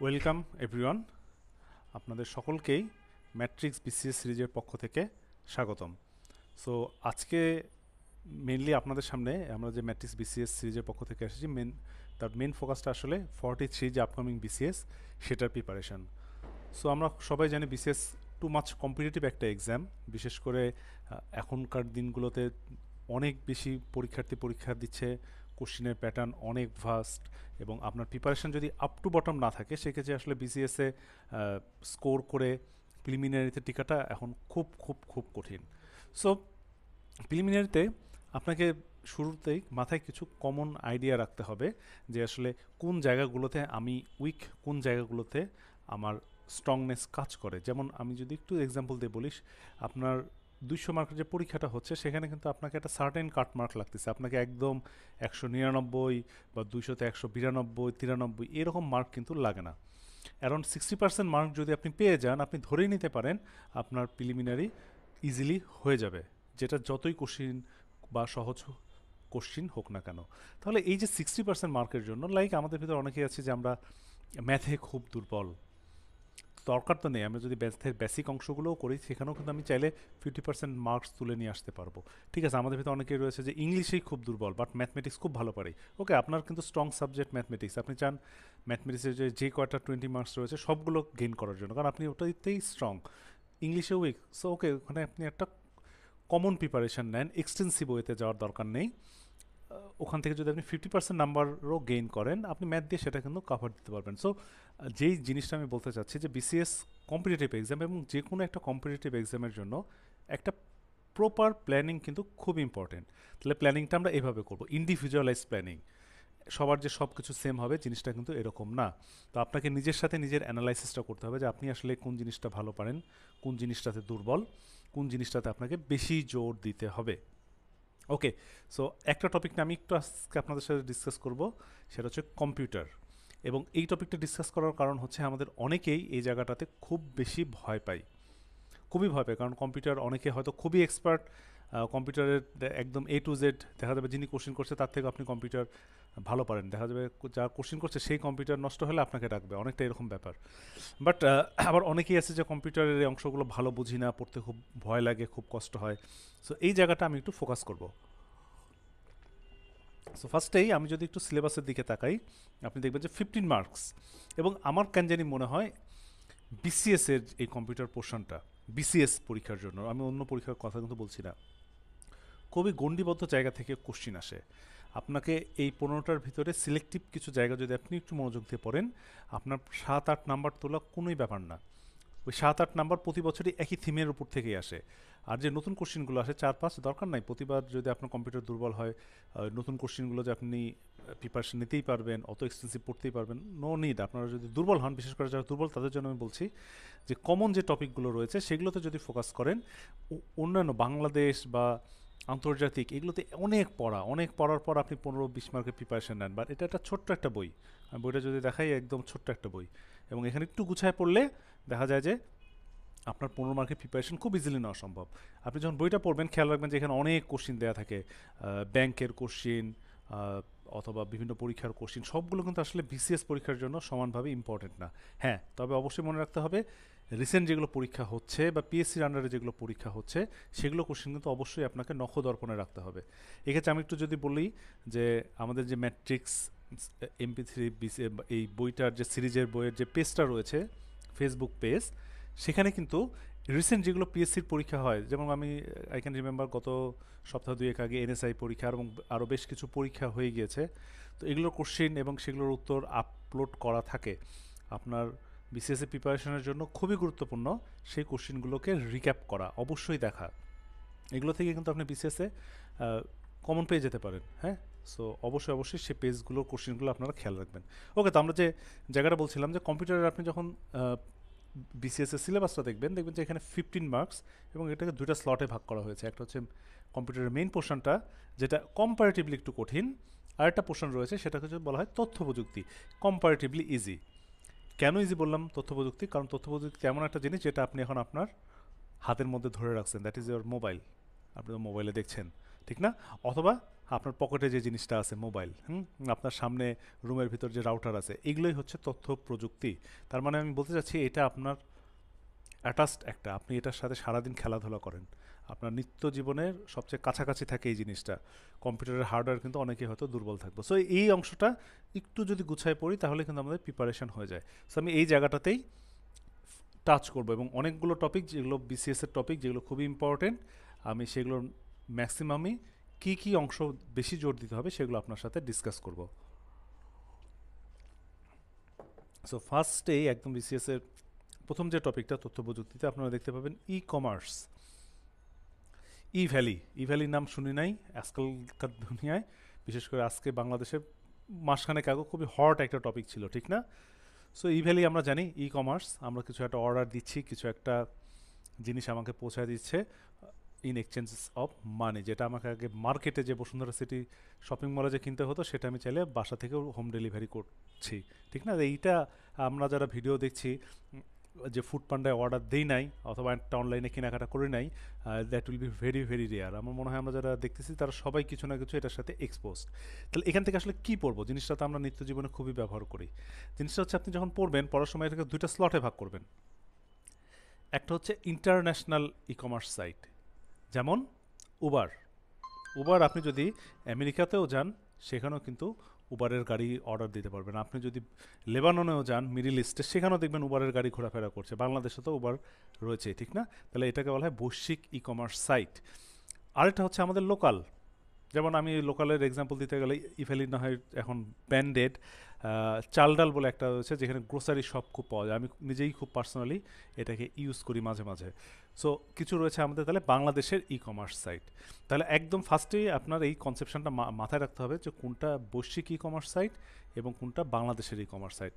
Welcome everyone, আপনাদের সকলকেই matrix BCS সিরিজের পক্ষ থেকে স্বাগতম। সো আজকে মেনলি আপনাদের সামনে আমরা যে ম্যাট্রিক্স বিসিএস সিরিজের পক্ষ থেকে এসেছি, তার মেন ফোকাসটা আসলে 43 যে আপকামিং বিসিএস সেটার প্রিপারেশন। সো আমরা সবাই জানি বিসিএস টু মাচ কম্পিটিটিভ একটা এক্সাম। বিশেষ করে এখনকার দিনগুলোতে অনেক বেশি পরীক্ষার্থী পরীক্ষা দিচ্ছে, কোশ্চিনের প্যাটার্ন অনেক ভাস্ট, এবং আপনার প্রিপারেশন যদি আপ টু বটম না থাকে সেক্ষেত্রে আসলে বিসিএসে স্কোর করে প্রিলিমিনারিতে টিকাটা এখন খুব খুব খুব কঠিন। সো প্রিলিমিনারিতে আপনাকে শুরুতেই মাথায় কিছু কমন আইডিয়া রাখতে হবে যে আসলে কোন জায়গাগুলোতে আমি উইক, কোন জায়গাগুলোতে আমার স্ট্রংনেস কাজ করে। যেমন আমি যদি একটু এক্সাম্পল দিয়ে বলিস, আপনার 200 মার্কের যে পরীক্ষাটা হচ্ছে সেখানে কিন্তু আপনাকে একটা সার্টেন কাট মার্ক লাগতেছে, আপনাকে একদম 199 বা 200তে 192, 93 এরকম মার্ক কিন্তু লাগে না। অ্যারাউন্ড 60% মার্ক যদি আপনি পেয়ে যান, আপনি ধরেই নিতে পারেন আপনার প্রিলিমিনারি ইজিলি হয়ে যাবে, যেটা যতই কোশ্চিন বা সহজ কোশ্চিন হোক না কেন। তাহলে এই যে 60% মার্কের জন্য, লাইক আমাদের ভিতরে অনেকেই আছে যে আমরা ম্যাথে খুব দুর্বল, দরকার তো নেই। আমরা যদি ম্যাথের বেসিক অংশগুলোও করি সেখানেও কিন্তু আমি চাইলে 50% মার্কস তুলে নিয়ে আসতে পারবো। ঠিক আছে, আমাদের ভিতরে অনেকেই রয়েছে যে ইংলিশেই খুব দুর্বল বাট ম্যাথমেটিক্স খুব ভালো পারে। ওকে, আপনার কিন্তু স্ট্রং সাবজেক্ট ম্যাথমেটিক্স, আপনি চান ম্যাথমেটিক্সের যে কয়টা 20 মার্কস রয়েছে সবগুলো গেইন করার জন্য, কারণ আপনি ওটাতেই স্ট্রং। ইংলিশে উইক, সো ওকে, ওখানে আপনি একটা কমন প্রিপারেশন নেন, এক্সটেন্সিভ ওয়েতে যাওয়ার দরকার নেই। ওখান থেকে যদি আপনি 50% নাম্বারও গেইন করেন, আপনি ম্যাথ দিয়ে সেটা কিন্তু কাভার দিতে পারবেন। সো যেই জিনিসটা আমি বলতে চাচ্ছি যে বিসিএস কম্পিটিটিভ এক্সাম, এবং যে কোনো একটা কম্পিটিটিভ এক্সামের জন্য একটা প্রপার প্ল্যানিং কিন্তু খুব ইম্পর্টেন্ট। তাহলে প্ল্যানিংটা আমরা এভাবে করবো, ইন্ডিভিজুয়ালাইজ প্ল্যানিং। সবার যে সব কিছু সেম হবে জিনিসটা কিন্তু এরকম না। তো আপনাকে নিজের সাথে নিজের অ্যানালাইসিসটা করতে হবে যে আপনি আসলে কোন জিনিসটা ভালো পারেন, কোন জিনিসটাতে দুর্বল, কোন জিনিসটাতে আপনাকে বেশি জোর দিতে হবে। ওকে, সো একটা টপিক নিয়ে আমি একটু আজকে আপনাদের সাথে ডিসকাস করব, সেটা হচ্ছে কম্পিউটার। এবং এই টপিকটা ডিসকাস করার কারণ হচ্ছে আমাদের অনেকেই এই জায়গাটাতে খুব বেশি ভয় পাই, খুবই ভয় পায়। কারণ কম্পিউটার অনেকে হয়তো খুবই এক্সপার্ট কম্পিউটারের, একদম এ টু জেড। দেখা যাবে যিনি কোশ্চিন করছে তার থেকে আপনি কম্পিউটার ভালো পারেন, দেখা যাবে যা কোশ্চিন করছে সেই কম্পিউটার নষ্ট হলে আপনাকে ডাকবে, অনেকটা এরকম ব্যাপার। বাট আবার অনেকেই আছে যে কম্পিউটারের এই অংশগুলো ভালো বুঝি না, পড়তে খুব ভয় লাগে, খুব কষ্ট হয়। সো এই জায়গাটা আমি একটু ফোকাস করব। সো ফার্স্টেই আমি যদি একটু সিলেবাসের দিকে তাকাই, আপনি দেখবেন যে 15 মার্কস। এবং আমার কেন জানি মনে হয় বিসিএস এর এই কম্পিউটার পোর্শনটা, বিসিএস পরীক্ষার জন্য, আমি অন্য পরীক্ষার কথা কিন্তু বলছি না, খুবই গণ্ডিবদ্ধ জায়গা থেকে কোশ্চিন আসে। আপনাকে এই 15টার ভিতরে সিলেক্টিভ কিছু জায়গা যদি আপনি একটু মনোযোগ দিয়ে পড়েন, আপনার 7-8 নাম্বার তোলা কোনোই ব্যাপার না। ওই 7-8 নাম্বার প্রতি বছরই একই থিমের উপর থেকেই আসে। আর যে নতুন কোশ্চিনগুলো আসে 4-5, দরকার নাই প্রতিবার। যদি আপনার কম্পিউটার দুর্বল হয়, নতুন কোশ্চিনগুলো যে আপনি প্রিপারেশন নিতেই পারবেন, অত এক্সপেন্সিভ পড়তেই পারবেন, নো নিড। আপনারা যদি দুর্বল হন, বিশেষ করে যারা দুর্বল তাদের জন্য আমি বলছি যে কমন যে টপিকগুলো রয়েছে সেগুলোতে যদি ফোকাস করেন, অন্যান্য বাংলাদেশ বা আন্তর্জাতিক এগুলোতে অনেক পড়ার পর আপনি 15-20 মার্কের প্রিপারেশন নেন। বাট এটা একটা ছোট্ট একটা বই, আমি বইটা যদি দেখাই, একদম ছোট্ট একটা বই, এবং এখানে একটু গুছায় পড়লে দেখা যায় যে আপনার 15 মার্কের প্রিপারেশন খুব ইজিলি নেওয়া সম্ভব। আপনি যখন বইটা পড়বেন খেয়াল রাখবেন যে এখানে অনেক কোশ্চিন দেওয়া থাকে, ব্যাংকের কোশ্চিন অথবা বিভিন্ন পরীক্ষার কোশ্চিন, সবগুলো কিন্তু আসলে বিসিএস পরীক্ষার জন্য সমানভাবে ইম্পর্টেন্ট না। হ্যাঁ, তবে অবশ্যই মনে রাখতে হবে রিসেন্ট যেগুলো পরীক্ষা হচ্ছে বা পিএসসির আন্ডারে যেগুলো পরীক্ষা হচ্ছে সেগুলো কোশ্চিন কিন্তু অবশ্যই আপনাকে নখদর্পণে রাখতে হবে। এক্ষেত্রে আমি একটু যদি বলি যে আমাদের যে ম্যাট্রিক্স MP3 এই বইটার যে সিরিজের বইয়ের যে পেজটা রয়েছে, ফেসবুক পেজ, সেখানে কিন্তু রিসেন্ট যেগুলো পিএসসির পরীক্ষা হয়, যেমন আমি আই ক্যান রিমেম্বার গত সপ্তাহ দুয়েক আগে এনএসআই পরীক্ষা এবং আরও বেশ কিছু পরীক্ষা হয়ে গিয়েছে। তো এগুলোর কোশ্চেন এবং সেগুলোর উত্তর আপলোড করা থাকে। আপনার বিসিএসসি প্রিপারেশনের জন্য খুবই গুরুত্বপূর্ণ সেই কোশ্চেনগুলোকে রিক্যাপ করা, অবশ্যই দেখা। এগুলো থেকে কিন্তু আপনি বিসিএসে কমন পেয়ে যেতে পারেন। হ্যাঁ, সো অবশ্যই সেই পেজগুলোর কোশ্চেনগুলো আপনারা খেয়াল রাখবেন। ওকে, তো আমরা যে জায়গাটা বলছিলাম যে কম্পিউটারে আপনি যখন বিসিএস এর সিলেবাসটা দেখবেন, দেখবেন যে এখানে 15 মার্কস, এবং এটাকে দুইটা স্লটে ভাগ করা হয়েছে। একটা হচ্ছে কম্পিউটারের মেইন পোর্শনটা, যেটা কম্পারেটিভলি একটু কঠিন, আর একটা পোর্শন রয়েছে সেটাকে হচ্ছে বলা হয় তথ্য প্রযুক্তি, কম্পারেটিভলি ইজি। কেন ইজি বললাম তথ্য প্রযুক্তি? কারণ তথ্য প্রযুক্তি এমন একটা জিনিস যেটা আপনি এখন আপনার হাতের মধ্যে ধরে রাখছেন, দ্যাট ইজ ইয়োর মোবাইল। আপনি তো মোবাইলে দেখছেন, ঠিক না? অথবা আপনার পকেটে যে জিনিসটা আছে মোবাইল, আপনার সামনে রুমের ভিতর যে রাউটার আছে, এগুলোই হচ্ছে তথ্য প্রযুক্তি। তার মানে আমি বলতে চাচ্ছি এটা আপনার অ্যাটাচড একটা, আপনি এটার সাথে সারাদিন খেলাধুলা করেন, আপনার নিত্য জীবনের সবচেয়ে কাছাকাছি থাকে এই জিনিসটা। কম্পিউটারের হার্ডওয়্যার কিন্তু অনেকেই হয়তো দুর্বল থাকবে, সো এই অংশটা একটু যদি গুছায় পড়ি তাহলে কিন্তু আমাদের প্রিপারেশন হয়ে যায়। সো আমি এই জায়গাটাতেই টাচ করব এবং অনেকগুলো টপিক যেগুলো বিসিএস এর টপিক যেগুলো খুবই ইম্পর্টেন্ট, আমি সেগুলোর ম্যাক্সিমামই কী কী অংশ বেশি জোর দিতে হবে সেগুলো আপনার সাথে ডিসকাস করব। সো ফার্স্টেই একদম বিসিএস এর প্রথম যে টপিকটা তথ্য প্রযুক্তিতে আপনারা দেখতে পাবেন ই কমার্স। ই ভ্যালির নাম শুনি নাই আজকালকার দুনিয়ায়, বিশেষ করে আজকে বাংলাদেশে মাসখানেক আগে খুবই হট একটা টপিক ছিল, ঠিক না? সো ই ভ্যালি আমরা জানি ই কমার্স, আমরা কিছু একটা অর্ডার দিচ্ছি, কিছু একটা জিনিস আমাকে পৌঁছায় দিচ্ছে ইন এক্সচেঞ্জ অফ মানি, যেটা আমাকে আগে মার্কেটে যে বসুন্ধরা সিটি শপিং মলে যে কিনতে হতো সেটা আমি চাইলে বাসা থেকেও হোম ডেলিভারি করছি, ঠিক না? এইটা আমরা যারা ভিডিও দেখছি যে ফুড পান্ডায় অর্ডার দেই নাই অথবা একটা অনলাইনে কেনাকাটা করে নাই, that will be very very rare. আমার মনে হয় আমরা যারা দেখতেছি তারা সবাই কিছু না কিছু এটার সাথে এক্সপোজড। তাহলে এখান থেকে আসলে কী পড়বো, জিনিসটা তো আমরা নিত্য জীবনে খুবই ব্যবহার করি। জিনিসটা হচ্ছে আপনি যখন পড়বেন, পড়ার সময় এটাকে দুইটা স্লটে ভাগ করবেন। একটা হচ্ছে ইন্টারন্যাশনাল ই কমার্স সাইট, যেমন উবার। উবার আপনি যদি আমেরিকাতেও যান সেখানেও কিন্তু উবারের গাড়ি অর্ডার দিতে পারবেন। আপনি যদি লেবাননেও যান, মিডিল ইস্টে, সেখানেও দেখবেন উবারের গাড়ি ঘোরাফেরা করছে। বাংলাদেশে তো উবার রয়েছে, ঠিক না? তাহলে এটাকে বলা হয় বৈশ্বিক ই কমার্স সাইট। আরেকটা হচ্ছে আমাদের লোকাল, যেমন আমি লোকালের এক্সাম্পল দিতে গেলে ইফেলিন না হয় এখন ব্যান্ডেড চাল ডাল বলে একটা রয়েছে যেখানে গ্রোসারি শপ খুব পাওয়া যায়, আমি নিজেই খুব পার্সোনালি এটাকে ইউজ করি মাঝে মাঝে। সো কিছু রয়েছে আমাদের তাহলে বাংলাদেশের ই কমার্স সাইট। তাহলে একদম ফার্স্টেই আপনার এই কনসেপশনটা মাথায় রাখতে হবে যে কোনটা বৈশ্বিক ই কমার্স সাইট এবং কোনটা বাংলাদেশের ই কমার্স সাইট।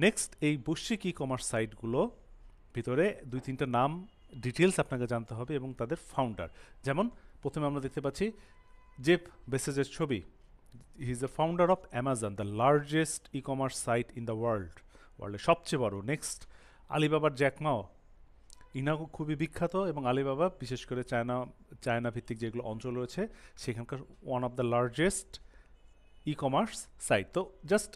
নেক্সট, এই বৈশ্বিক ই কমার্স সাইটগুলো ভিতরে দুই তিনটা নাম ডিটেলস আপনাকে জানতে হবে এবং তাদের ফাউন্ডার। যেমন প্রথমে আমরা দেখতে পাচ্ছি জেফ বেসেজের ছবি। He is the founder of Amazon, the largest e commerce site in the ওয়ার্ল্ডের সবচেয়ে বড়। নেক্সট, আলিবাবার জ্যাক মাও, ইনাও খুবই বিখ্যাত এবং আলিবাবা বিশেষ করে চায়না ভিত্তিক যেগুলো অঞ্চল রয়েছে সেখানকার one of the largest e commerce site. তো জাস্ট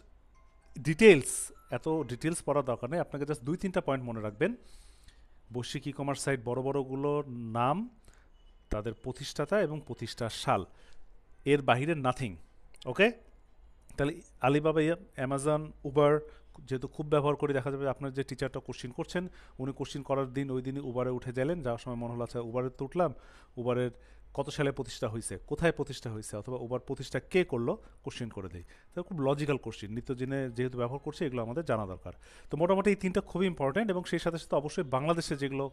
ডিটেলস, এত ডিটেলস পড়ার দরকার নেই, আপনাকে জাস্ট দুই তিনটা পয়েন্ট মনে রাখবেন। বৈশ্বিক ই কমার্স সাইট বড় বড়গুলোর নাম, তাদের প্রতিষ্ঠাতা এবং প্রতিষ্ঠার সাল, এর বাহিরে নাথিং। ওকে, তাহলে আলিবাবা, অ্যামাজন, উবার যেহেতু খুব ব্যবহার করে, দেখা যাবে আপনার যে টিচারটা কোশ্চিন করছেন উনি কোশ্চিন করার দিন ওই দিনই উবারে উঠে গেলেন, যাওয়ার সময় মনে হলো আচ্ছা উবারে তো উঠলাম, উবারের কত সালে প্রতিষ্ঠা হয়েছে, কোথায় প্রতিষ্ঠা হয়েছে, অথবা উবার প্রতিষ্ঠা কে করলো, কোশ্চিন করে দিই। তাহলে খুব লজিক্যাল কোশ্চিন, নিত্যদিনে যেহেতু ব্যবহার করছে এগুলো আমাদের জানা দরকার। তো মোটামুটি এই তিনটা খুবই ইম্পর্টেন্ট এবং সেই সাথে সাথে অবশ্যই বাংলাদেশে যেগুলো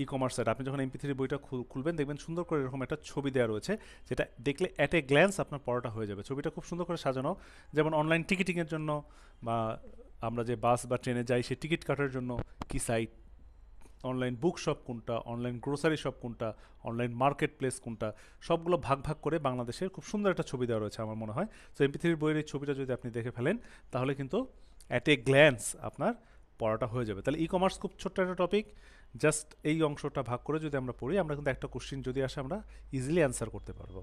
ই কমার্স সাইট, আপনি যখন MP3 বইটা খুলবেন দেখবেন সুন্দর করে এরকম একটা ছবি দেওয়া রয়েছে, যেটা দেখলে অ্যাট এ গ্ল্যান্স আপনার পড়াটা হয়ে যাবে। ছবিটা খুব সুন্দর করে সাজানো, যেমন অনলাইন টিকিটিংয়ের জন্য বা আমরা যে বাস বা ট্রেনে যাই সেই টিকিট কাটার জন্য কি সাইট, অনলাইন বুক শপ কোনটা, অনলাইন গ্রোসারি শপ কোনটা, অনলাইন মার্কেট প্লেস কোনটা, সবগুলো ভাগ ভাগ করে বাংলাদেশের খুব সুন্দর একটা ছবি দেওয়া রয়েছে আমার মনে হয়। তো MP3 বইয়ের এই ছবিটা যদি আপনি দেখে ফেলেন তাহলে কিন্তু অ্যাট এ গ্ল্যান্স আপনার পড়াটা হয়ে যাবে। তাহলে ই কমার্স খুব ছোট্ট একটা টপিক, জাস্ট এই অংশটা ভাগ করে যদি আমরা পড়ি আমরা কিন্তু একটা কোশ্চিন যদি আসে আমরা ইজিলি অ্যান্সার করতে পারবো।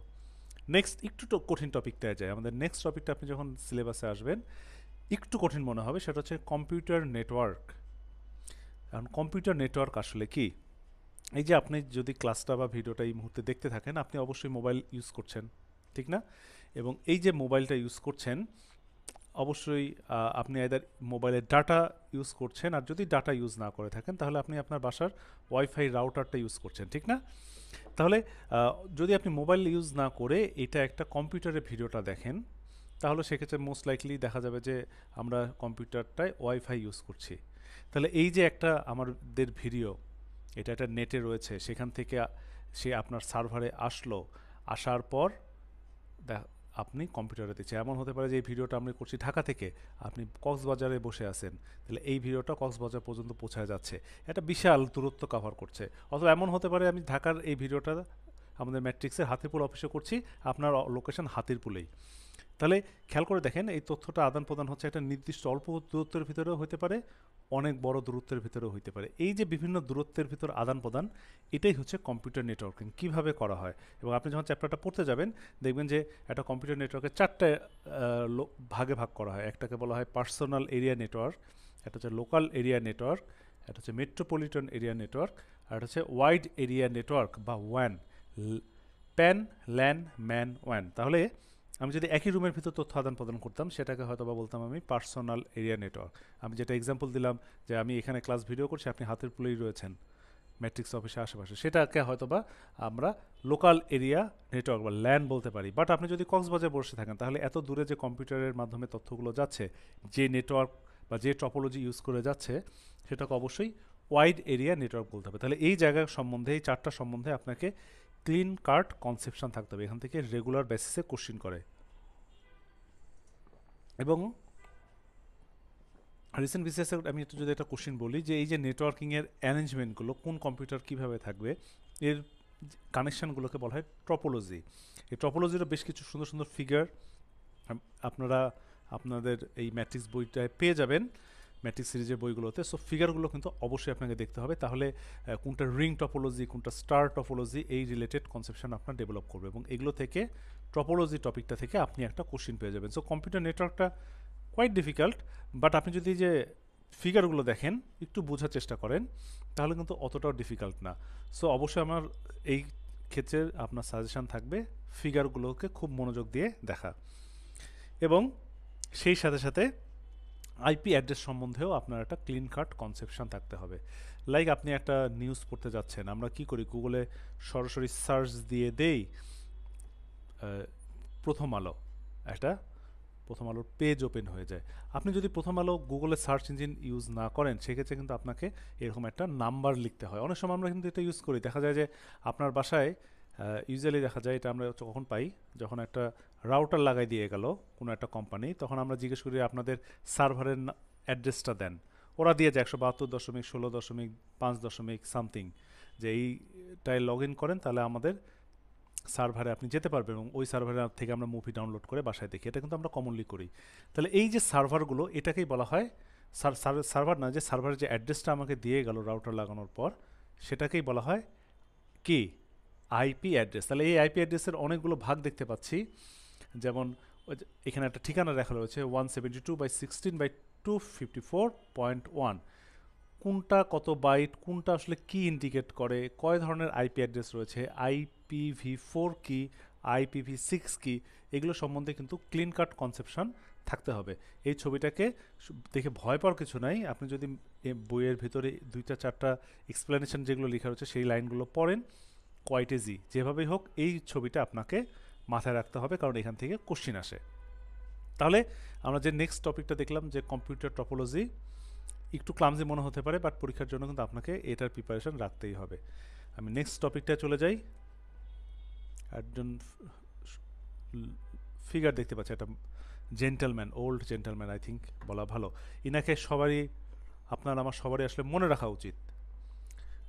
নেক্সট, একটু কঠিন টপিকটায় যায়। আমাদের নেক্সট টপিকটা আপনি যখন সিলেবাসে আসবেন একটু কঠিন মনে হবে, সেটা হচ্ছে কম্পিউটার নেটওয়ার্ক। এখন কম্পিউটার নেটওয়ার্ক আসলে কি? এই যে আপনি যদি ক্লাসটা বা ভিডিওটা এই মুহূর্তে দেখতে থাকেন, আপনি অবশ্যই মোবাইল ইউজ করছেন, ঠিক না? এবং এই যে মোবাইলটা ইউজ করছেন অবশ্যই আপনি আইদার মোবাইলের ডাটা ইউজ করছেন, আর যদি ডাটা ইউজ না করে থাকেন তাহলে আপনি আপনার বাসার ওয়াইফাই রাউটারটা ইউজ করছেন, ঠিক না? তাহলে যদি আপনি মোবাইল ইউজ না করে এটা একটা কম্পিউটারে ভিডিওটা দেখেন তাহলে সেক্ষেত্রে মোস্ট লাইকলি দেখা যাবে যে আমরা কম্পিউটারটায় ওয়াইফাই ইউজ করছি। তাহলে এই যে একটা আমাদের ভিডিও, এটা একটা নেটে রয়েছে, সেখান থেকে সে আপনার সার্ভারে আসলো, আসার পর আপনি কম্পিউটারে দিচ্ছে। এমন হতে পারে যে এই ভিডিওটা আমরা করছি ঢাকা থেকে, আপনি কক্সবাজারে বসে আছেন, তাহলে এই ভিডিওটা কক্সবাজার পর্যন্ত পৌঁছায় যাচ্ছে, একটা বিশাল দূরত্ব কভার করছে। অথবা এমন হতে পারে আমি ঢাকার এই ভিডিওটা আমাদের ম্যাট্রিক্সের হাতিরপুল অফিসে করছি, আপনার লোকেশন হাতিরপুলেই, তাহলে খেয়াল করে দেখেন এই তথ্যটা আদান প্রদান হচ্ছে একটা নির্দিষ্ট অল্প দূরত্বের ভিতরেও হতে পারে, অনেক বড় দূরত্বের ভিতরেও হতে পারে। এই যে বিভিন্ন দূরত্বের ভিতর আদান প্রদান, এটাই হচ্ছে কম্পিউটার নেটওয়ার্কিং কিভাবে করা হয়। এবং আপনি যখন চ্যাপ্টারটা পড়তে যাবেন দেখবেন যে একটা কম্পিউটার নেটওয়ার্কের চারটে ভাগে ভাগ করা হয়। একটাকে বলা হয় পার্সোনাল এরিয়া নেটওয়ার্ক, একটা হচ্ছে লোকাল এরিয়া নেটওয়ার্ক, একটা হচ্ছে মেট্রোপলিটন এরিয়া নেটওয়ার্ক, আর একটা হচ্ছে ওয়াইড এরিয়া নেটওয়ার্ক বা one, pan, LAN, man, one. তাহলে আমি যদি একই রুমের ভিতর তথ্য আদান প্রদান করতাম সেটাকে হয়তো বা বলতাম আমি পার্সোনাল এরিয়া নেটওয়ার্ক। আমি যেটা এক্সাম্পল দিলাম যে আমি এখানে ক্লাস ভিডিও করছি, আপনি হাতের পুলেই রয়েছেন ম্যাট্রিক্স অফিসের আশেপাশে, সেটাকে হয়তো বা আমরা লোকাল এরিয়া নেটওয়ার্ক বা ল্যান বলতে পারি। বাট আপনি যদি কক্সবাজার বসে থাকেন তাহলে এত দূরে যে কম্পিউটারের মাধ্যমে তথ্যগুলো যাচ্ছে, যে নেটওয়ার্ক বা যে টপোলজি ইউজ করে যাচ্ছে, সেটাকে অবশ্যই ওয়াইড এরিয়া নেটওয়ার্ক বলতে হবে। তাহলে এই জায়গার সম্বন্ধে, এই চারটা সম্বন্ধে আপনাকে ক্লিন কাট কনসেপশন থাকতে হবে। এখান থেকে রেগুলার বেসিসে কোশ্চিন করে। এবং রিসেন্ট বিসিএসের আমি একটু যদি একটা কোশ্চিন বলি যে এই যে নেটওয়ার্কিংয়ের অ্যারেঞ্জমেন্টগুলো কোন কম্পিউটার কিভাবে থাকবে, এর কানেকশানগুলোকে বলা হয় টপোলজি। এই টপোলজিরও বেশ কিছু সুন্দর সুন্দর ফিগার আপনারা আপনাদের এই ম্যাট্রিক্স বইটায় পেয়ে যাবেন, ম্যাট্রিক্স সিরিজের বইগুলোতে। সো ফিগারগুলো কিন্তু অবশ্যই আপনাকে দেখতে হবে, তাহলে কোনটা রিং টপোলজি, কোনটা স্টার টপোলজি, এই রিলেটেড কনসেপশন আপনার ডেভেলপ করবে। এবং এগুলো থেকে টপোলজি টপিকটা থেকে আপনি একটা কোশ্চিন পেয়ে যাবেন। সো কম্পিউটার নেটওয়ার্কটা কোয়াইট ডিফিকাল্ট, বাট আপনি যদি যে ফিগারগুলো দেখেন, একটু বোঝার চেষ্টা করেন, তাহলে কিন্তু অতটাও ডিফিকাল্ট না। সো অবশ্যই আমার এই ক্ষেত্রে আপনার সাজেশান থাকবে ফিগারগুলোকে খুব মনোযোগ দিয়ে দেখা, এবং সেই সাথে সাথে আইপি অ্যাড্রেস সম্বন্ধেও আপনার একটা ক্লিন কাট কনসেপশন থাকতে হবে। লাইক আপনি একটা নিউজ পড়তে যাচ্ছেন, আমরা কি করি, গুগলে সরাসরি সার্চ দিয়ে দেই প্রথম আলো, একটা প্রথম আলোর পেজ ওপেন হয়ে যায়। আপনি যদি প্রথম আলো গুগলে সার্চ ইঞ্জিন ইউজ না করেন সেক্ষেত্রে কিন্তু আপনাকে এরকম একটা নাম্বার লিখতে হয়। অনেক সময় আমরা কিন্তু এটা ইউজ করি, দেখা যায় যে আপনার বাসায় ইউজুয়ালি দেখা যায়, এটা আমরা কখন পাই, যখন একটা রাউটার লাগাই দিয়ে গেল কোনো একটা কোম্পানি, তখন আমরা জিজ্ঞেস করি আপনাদের সার্ভারের অ্যাড্রেসটা দেন, ওরা দিয়ে যায় 172.16.5. সামথিং, যে এইটায় লগ ইন করেন তাহলে আমাদের সার্ভারে আপনি যেতে পারবেন এবং ওই সার্ভারে থেকে আমরা মুভি ডাউনলোড করে বাসায় দেখি। এটা কিন্তু আমরা কমনলি করি। তাহলে এই যে সার্ভারগুলো, এটাকেই বলা হয় সার্ভার না, যে সার্ভারের যে অ্যাড্রেসটা আমাকে দিয়ে গেল রাউটার লাগানোর পর, সেটাকেই বলা হয় কি, আইপি অ্যাড্রেস। তাহলে এই আইপি অ্যাড্রেসের অনেকগুলো ভাগ দেখতে পাচ্ছি, যেমন এখানে একটা ঠিকানা লেখা রয়েছে 172.16/254.1। কোনটা কত বাইট, কোনটা আসলে কি ইন্ডিকেট করে, কয় ধরনের আইপি অ্যাড্রেস রয়েছে, IPv4 কি, IPv6 কি, এগুলো সম্বন্ধে কিন্তু ক্লিন কাট কনসেপশন থাকতে হবে। এই ছবিটাকে দেখে ভয় পাওয়ার কিছু নাই, আপনি যদি বইয়ের ভিতরে 2-4টা এক্সপ্লেনেশন যেগুলো লেখা রয়েছে সেই লাইনগুলো পড়েন, কোয়াইট ইজি, যেভাবেই হোক এই ছবিটা আপনাকে মাথায় রাখতে হবে, কারণ এখান থেকে কোশ্চিন আসে। তাহলে আমরা যে নেক্সট টপিকটা দেখলাম যে কম্পিউটার টপোলজি, একটু ক্লামজি মনে হতে পারে, বাট পরীক্ষার জন্য কিন্তু আপনাকে এটার প্রিপারেশন রাখতেই হবে। আমি নেক্সট টপিকটা চলে যাই। একজন ফিগার দেখতে পাচ্ছি, একটা gentleman, old gentleman I think বলা ভালো। ইনাকে সবারই, আপনার আমার সবারই আসলে মনে রাখা উচিত,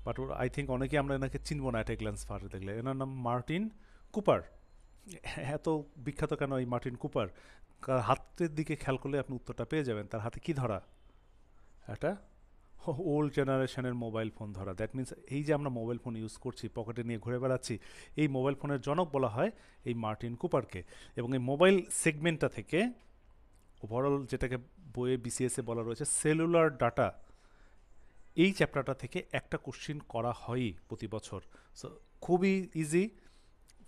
বাট আই থিঙ্ক অনেকেই আমরা এনাকে চিনব না একটা গ্ল্যান্স ফার্স্ট দেখলে। এনার নাম মার্টিন কুপার। এত বিখ্যাত কেন এই মার্টিন কুপার? হাতের দিকে খেয়াল করলে আপনি উত্তরটা পেয়ে যাবেন। তার হাতে কি ধরা? একটা ওল্ড জেনারেশনের মোবাইল ফোন ধরা। দ্যাট মিনস এই যে আমরা মোবাইল ফোন ইউজ করছি, পকেটে নিয়ে ঘুরে বেড়াচ্ছি, এই মোবাইল ফোনের জনক বলা হয় এই মার্টিন কুপারকে। এবং এই মোবাইল সেগমেন্টটা থেকে ওভারঅল যেটাকে বইয়ে বিসিএসে বলা রয়েছে সেলুলার ডাটা, এই চ্যাপ্টারটা থেকে একটা কোশ্চিন করা হয়ই প্রতি বছর। সো খুবই ইজি,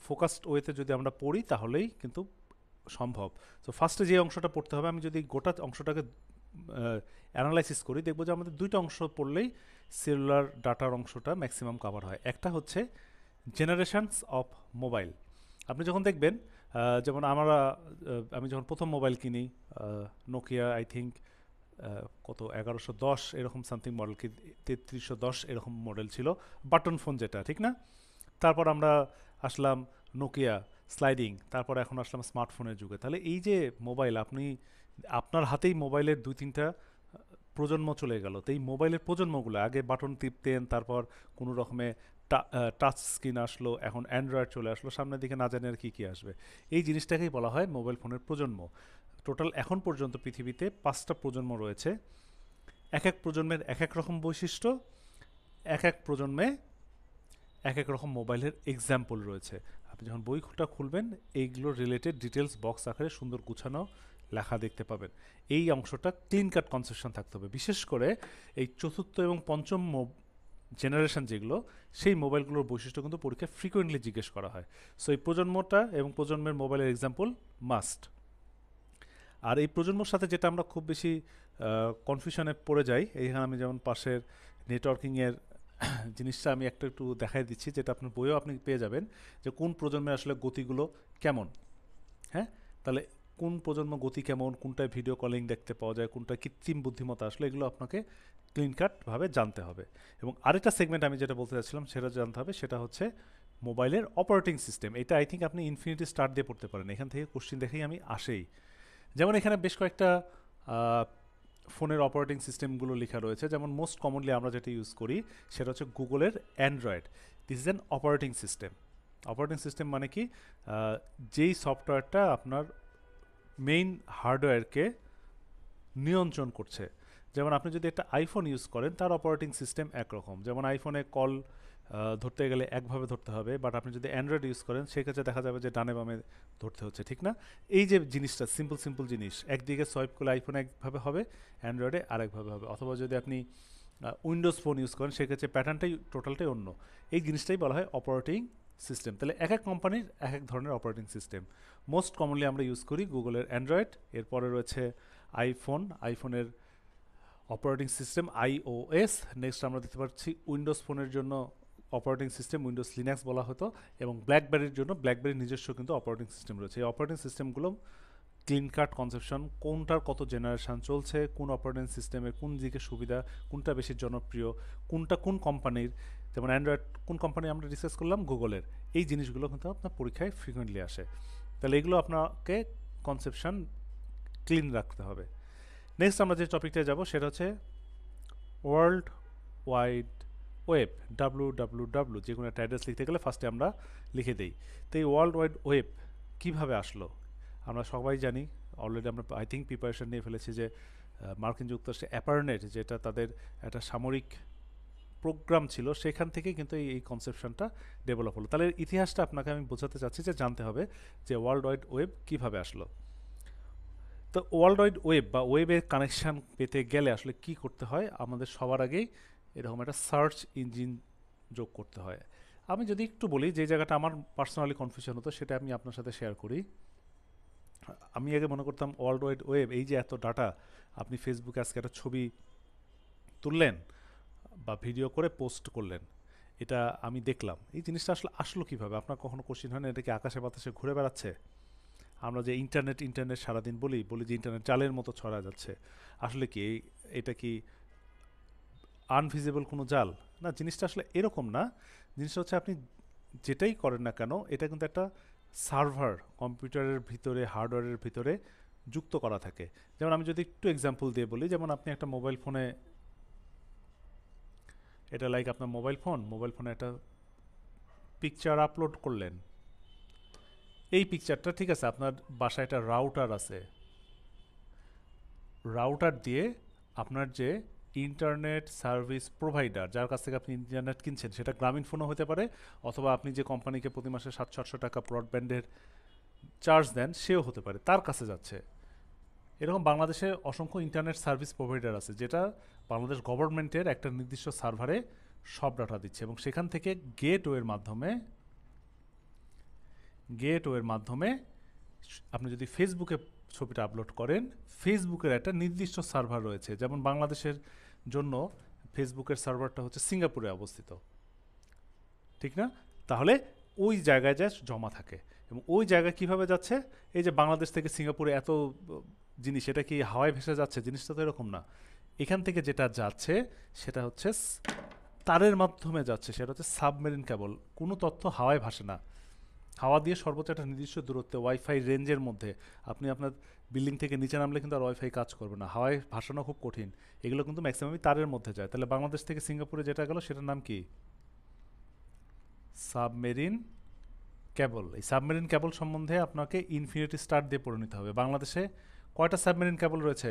ফোকাসড ওয়েতে যদি আমরা পড়ি তাহলেই কিন্তু সম্ভব। সো ফার্স্টে যে অংশটা পড়তে হবে, আমি যদি গোটা অংশটাকে অ্যানালাইসিস করি, দেখবো যে আমাদের দুইটা অংশ পড়লেই সেলুলার ডাটার অংশটা ম্যাক্সিমাম কভার হয়। একটা হচ্ছে জেনারেশনস অফ মোবাইল। আপনি যখন দেখবেন যেমন আমি যখন প্রথম মোবাইল কিনি, নোকিয়া আই থিঙ্ক কত 1110 এরকম সামথিং মডেল, কি 3310 এরকম মডেল ছিল, বাটন ফোন যেটা, ঠিক না? তারপর আমরা আসলাম নোকিয়া স্লাইডিং, তারপর এখন আসলাম স্মার্টফোনের যুগে। তাহলে এই যে মোবাইল, আপনার হাতেই মোবাইলের 2-3টা প্রজন্ম চলে গেল। তো এই মোবাইলের প্রজন্মগুলো, আগে বাটন টিপতেন, তারপর কোনো রকমে টাচ স্ক্রিন আসলো, এখন অ্যান্ড্রয়েড চলে আসলো, সামনের দিকে না জানি আর কী কী আসবে। এই জিনিসটাকেই বলা হয় মোবাইল ফোনের প্রজন্ম। টোটাল এখন পর্যন্ত পৃথিবীতে 5টা প্রজন্ম রয়েছে। এক এক প্রজন্মের এক এক রকম বৈশিষ্ট্য, এক এক প্রজন্মে এক এক রকম মোবাইলের এক্সাম্পল রয়েছে। আপনি যখন বইটা খুলবেন এইগুলোর রিলেটেড ডিটেলস বক্স আকারে সুন্দর গুছানো লেখা দেখতে পাবেন। এই অংশটা ক্লিন কাট কনসেপশন থাকতে হবে, বিশেষ করে এই চতুর্থ এবং পঞ্চম জেনারেশন যেগুলো, সেই মোবাইলগুলোর বৈশিষ্ট্য কিন্তু পরীক্ষায় ফ্রিকোয়েন্টলি জিজ্ঞেস করা হয়। সো এই প্রজন্মটা এবং প্রজন্মের মোবাইলের এক্সাম্পল মাস্ট। আর এই প্রজন্মের সাথে যেটা আমরা খুব বেশি কনফিউশনে পড়ে যাই, এইখানে আমি যেমন পাশের নেটওয়ার্কিংয়ের জিনিসটা আমি একটু দেখাই দিচ্ছি, যেটা আপনার বইও আপনি পেয়ে যাবেন, যে কোন প্রজন্মের আসলে গতিগুলো কেমন। হ্যাঁ, তাহলে কোন প্রজন্ম গতি কেমন, কোনটায় ভিডিও কলিং দেখতে পাওয়া যায়, কোনটায় কৃত্রিম বুদ্ধিমত্তা আসলে, এগুলো আপনাকে ক্লিন কাটভাবে জানতে হবে। এবং আরেকটা সেগমেন্ট আমি যেটা বলতে চাচ্ছিলাম সেটা জানতে হবে, সেটা হচ্ছে মোবাইলের অপারেটিং সিস্টেম। এটা আই থিঙ্ক আপনি ইনফিনিটি স্টার দিয়ে পড়তে পারেন, এখান থেকে কোশ্চিন দেখেই আমি আসেই। যেমন এখানে বেশ কয়েকটা ফোনের অপারেটিং সিস্টেমগুলো লেখা রয়েছে, যেমন মোস্ট কমনলি আমরা যেটা ইউজ করি সেটা হচ্ছে গুগলের Android. This is an operating system. Operating system মানে কি, যেই সফটওয়্যারটা আপনার মেইন হার্ডওয়্যারকে নিয়ন্ত্রণ করছে। যেমন আপনি যদি একটা আইফোন ইউজ করেন, তার অপারেটিং সিস্টেম একরকম, যেমন আইফোনে কল ধরতে গেলে একভাবে ধরতে হবে, বাট আপনি যদি অ্যান্ড্রয়েড ইউজ করেন সেক্ষেত্রে দেখা যাবে যে ডানে বামে ধরতে হচ্ছে, ঠিক না? এই যে জিনিসটা সিম্পল সিম্পল জিনিস, একদিকে সোয়াইপ করলে আইফোনে একভাবে হবে, অ্যান্ড্রয়েডে আরেকভাবে হবে। অথবা যদি আপনি উইন্ডোজ ফোন ইউজ করেন সেক্ষেত্রে প্যাটার্নটাই টোটালটাই অন্য। এই জিনিসটাই বলা হয় অপারেটিং সিস্টেম। তাহলে এক এক কোম্পানির এক এক ধরনের অপারেটিং সিস্টেম। মোস্ট কমনলি আমরা ইউজ করি গুগলের অ্যান্ড্রয়েড, এরপরে রয়েছে আইফোনের অপারেটিং সিস্টেম iOS। নেক্সট আমরা দেখতে পাচ্ছি উইন্ডোজ ফোনের জন্য অপারেটিং সিস্টেম উইন্ডোজ লিনাক্স বলা হতো, এবং ব্ল্যাকবেরির জন্য ব্ল্যাকবেরির নিজস্ব কিন্তু অপারেটিং সিস্টেম রয়েছে। এই অপারেটিং সিস্টেমগুলো ক্লিন কাট কনসেপশন, কোনটার কত জেনারেশন চলছে, কোন অপারেটিং সিস্টেমের কোন দিকে সুবিধা, কোনটা বেশি জনপ্রিয়, কোনটা কোন কোম্পানির, যেমন অ্যান্ড্রয়েড কোন কোম্পানি আমরা ডিসকাস করলাম গুগলের, এই জিনিসগুলো কিন্তু আপনার পরীক্ষায় ফ্রিকুয়েন্টলি আসে। তাহলে এগুলো আপনাকে কনসেপশন ক্লিন রাখতে হবে। নেক্সট আমরা যে টপিকটায় যাব সেটা হচ্ছে ওয়ার্ল্ড ওয়াইড ওয়েব, WWW। যে কোনো একটা অ্যাড্রেস লিখতে গেলে ফার্স্টে আমরা লিখে দিই। তো এই ওয়ার্ল্ড ওয়াইড ওয়েব কীভাবে আসলো আমরা সবাই জানি, অলরেডি আমরা আই থিঙ্ক প্রিপারেশন নিয়ে ফেলেছি যে মার্কিন যুক্তরাষ্ট্রে অ্যাপারনেট, যেটা তাদের একটা সামরিক প্রোগ্রাম ছিল, সেখান থেকে কিন্তু এই কনসেপশনটা ডেভেলপ হলো। তাহলে ইতিহাসটা আপনাকে আমি বোঝাতে চাচ্ছি যে জানতে হবে যে ওয়ার্ল্ড ওয়াইড ওয়েব কীভাবে আসলো। তো ওয়ার্ল্ড ওয়াইড ওয়েব বা ওয়েবের কানেকশান পেতে গেলে আসলে কি করতে হয়, আমাদের সবার আগেই এরকম একটা সার্চ ইঞ্জিন যোগ করতে হয়। আমি যদি একটু বলি, যে জায়গাটা আমার পার্সোনালি কনফিউশন হতো সেটা আমি আপনার সাথে শেয়ার করি। আমি আগে মনে করতাম ওয়ার্ল্ড ওয়াইড ওয়েব এই যে এত ডাটা, আপনি ফেসবুকে আজকে একটা ছবি তুললেন বা ভিডিও করে পোস্ট করলেন, এটা আমি দেখলাম, এই জিনিসটা আসলে আসলো কীভাবে? আপনার কখনো কোশ্চিন হয় না এটা কি আকাশে বাতাসে ঘুরে বেড়াচ্ছে? আমরা যে ইন্টারনেট সারাদিন বলি যে ইন্টারনেট জালের মতো ছড়া যাচ্ছে, আসলে কি এটা কি আনভিজিবল কোনো জাল? না, জিনিসটা আসলে এরকম না। জিনিসটা হচ্ছে আপনি যেটাই করেন না কেন, এটা কিন্তু একটা সার্ভার কম্পিউটারের ভিতরে, হার্ডওয়্যারের ভিতরে যুক্ত করা থাকে। যেমন আমি যদি একটু এক্সাম্পল দিয়ে বলি, যেমন আপনি একটা মোবাইল ফোনে, এটা লাইক আপনার মোবাইল ফোনে একটা পিকচার আপলোড করলেন, এই পিকচারটা ঠিক আছে, আপনার বাসায় একটা রাউটার আছে, রাউটার দিয়ে আপনার যে ইন্টারনেট সার্ভিস প্রোভাইডার, যার কাছ থেকে আপনি ইন্টারনেট কিনছেন, সেটা গ্রামীণ ফোনও হতে পারে, অথবা আপনি যে কোম্পানিকে প্রতি মাসে 700-800 টাকা ব্রডব্যান্ডের চার্জ দেন সেও হতে পারে, তার কাছে যাচ্ছে। এরকম বাংলাদেশে অসংখ্য ইন্টারনেট সার্ভিস প্রোভাইডার আছে, যেটা বাংলাদেশ গভর্নমেন্টের একটা নির্দিষ্ট সার্ভারে সব ডাটা দিচ্ছে, এবং সেখান থেকে গেটওয়ের মাধ্যমে আপনি যদি ফেসবুকে ছবিটা আপলোড করেন, ফেসবুকের একটা নির্দিষ্ট সার্ভার রয়েছে, যেমন বাংলাদেশের জন্য ফেসবুকের সার্ভারটা হচ্ছে সিঙ্গাপুরে অবস্থিত, ঠিক না? তাহলে ওই জায়গায় যা জমা থাকে, এবং ওই জায়গায় কিভাবে যাচ্ছে, এই যে বাংলাদেশ থেকে সিঙ্গাপুরে এত জিনিস, এটা কি হাওয়ায় ভেসে যাচ্ছে? জিনিসটা তো এরকম না। এখান থেকে যেটা যাচ্ছে সেটা হচ্ছে তারের মাধ্যমে যাচ্ছে, সেটা হচ্ছে সাবমেরিন কেবল। কোনো তথ্য হাওয়ায় ভাসে না, হাওয়া দিয়ে সর্বোচ্চ একটা নির্দিষ্ট দূরত্বে ওয়াইফাই রেঞ্জের মধ্যে, আপনি আপনার বিল্ডিং থেকে নিচে নামলে কিন্তু আর ওয়াইফাই কাজ করবে না, হাওয়ায় ভাসানো খুব কঠিন, এগুলো কিন্তু ম্যাক্সিমামই তারের মধ্যে যায়। তাহলে বাংলাদেশ থেকে সিঙ্গাপুরে যেটা গেল সেটার নাম কি? Submarine cable. এই সাবমেরিন কেবল সম্বন্ধে আপনাকে ইনফিনিটি স্টার দিয়ে পড়ে নিতে হবে। বাংলাদেশে কয়টা সাবমেরিন কেবল রয়েছে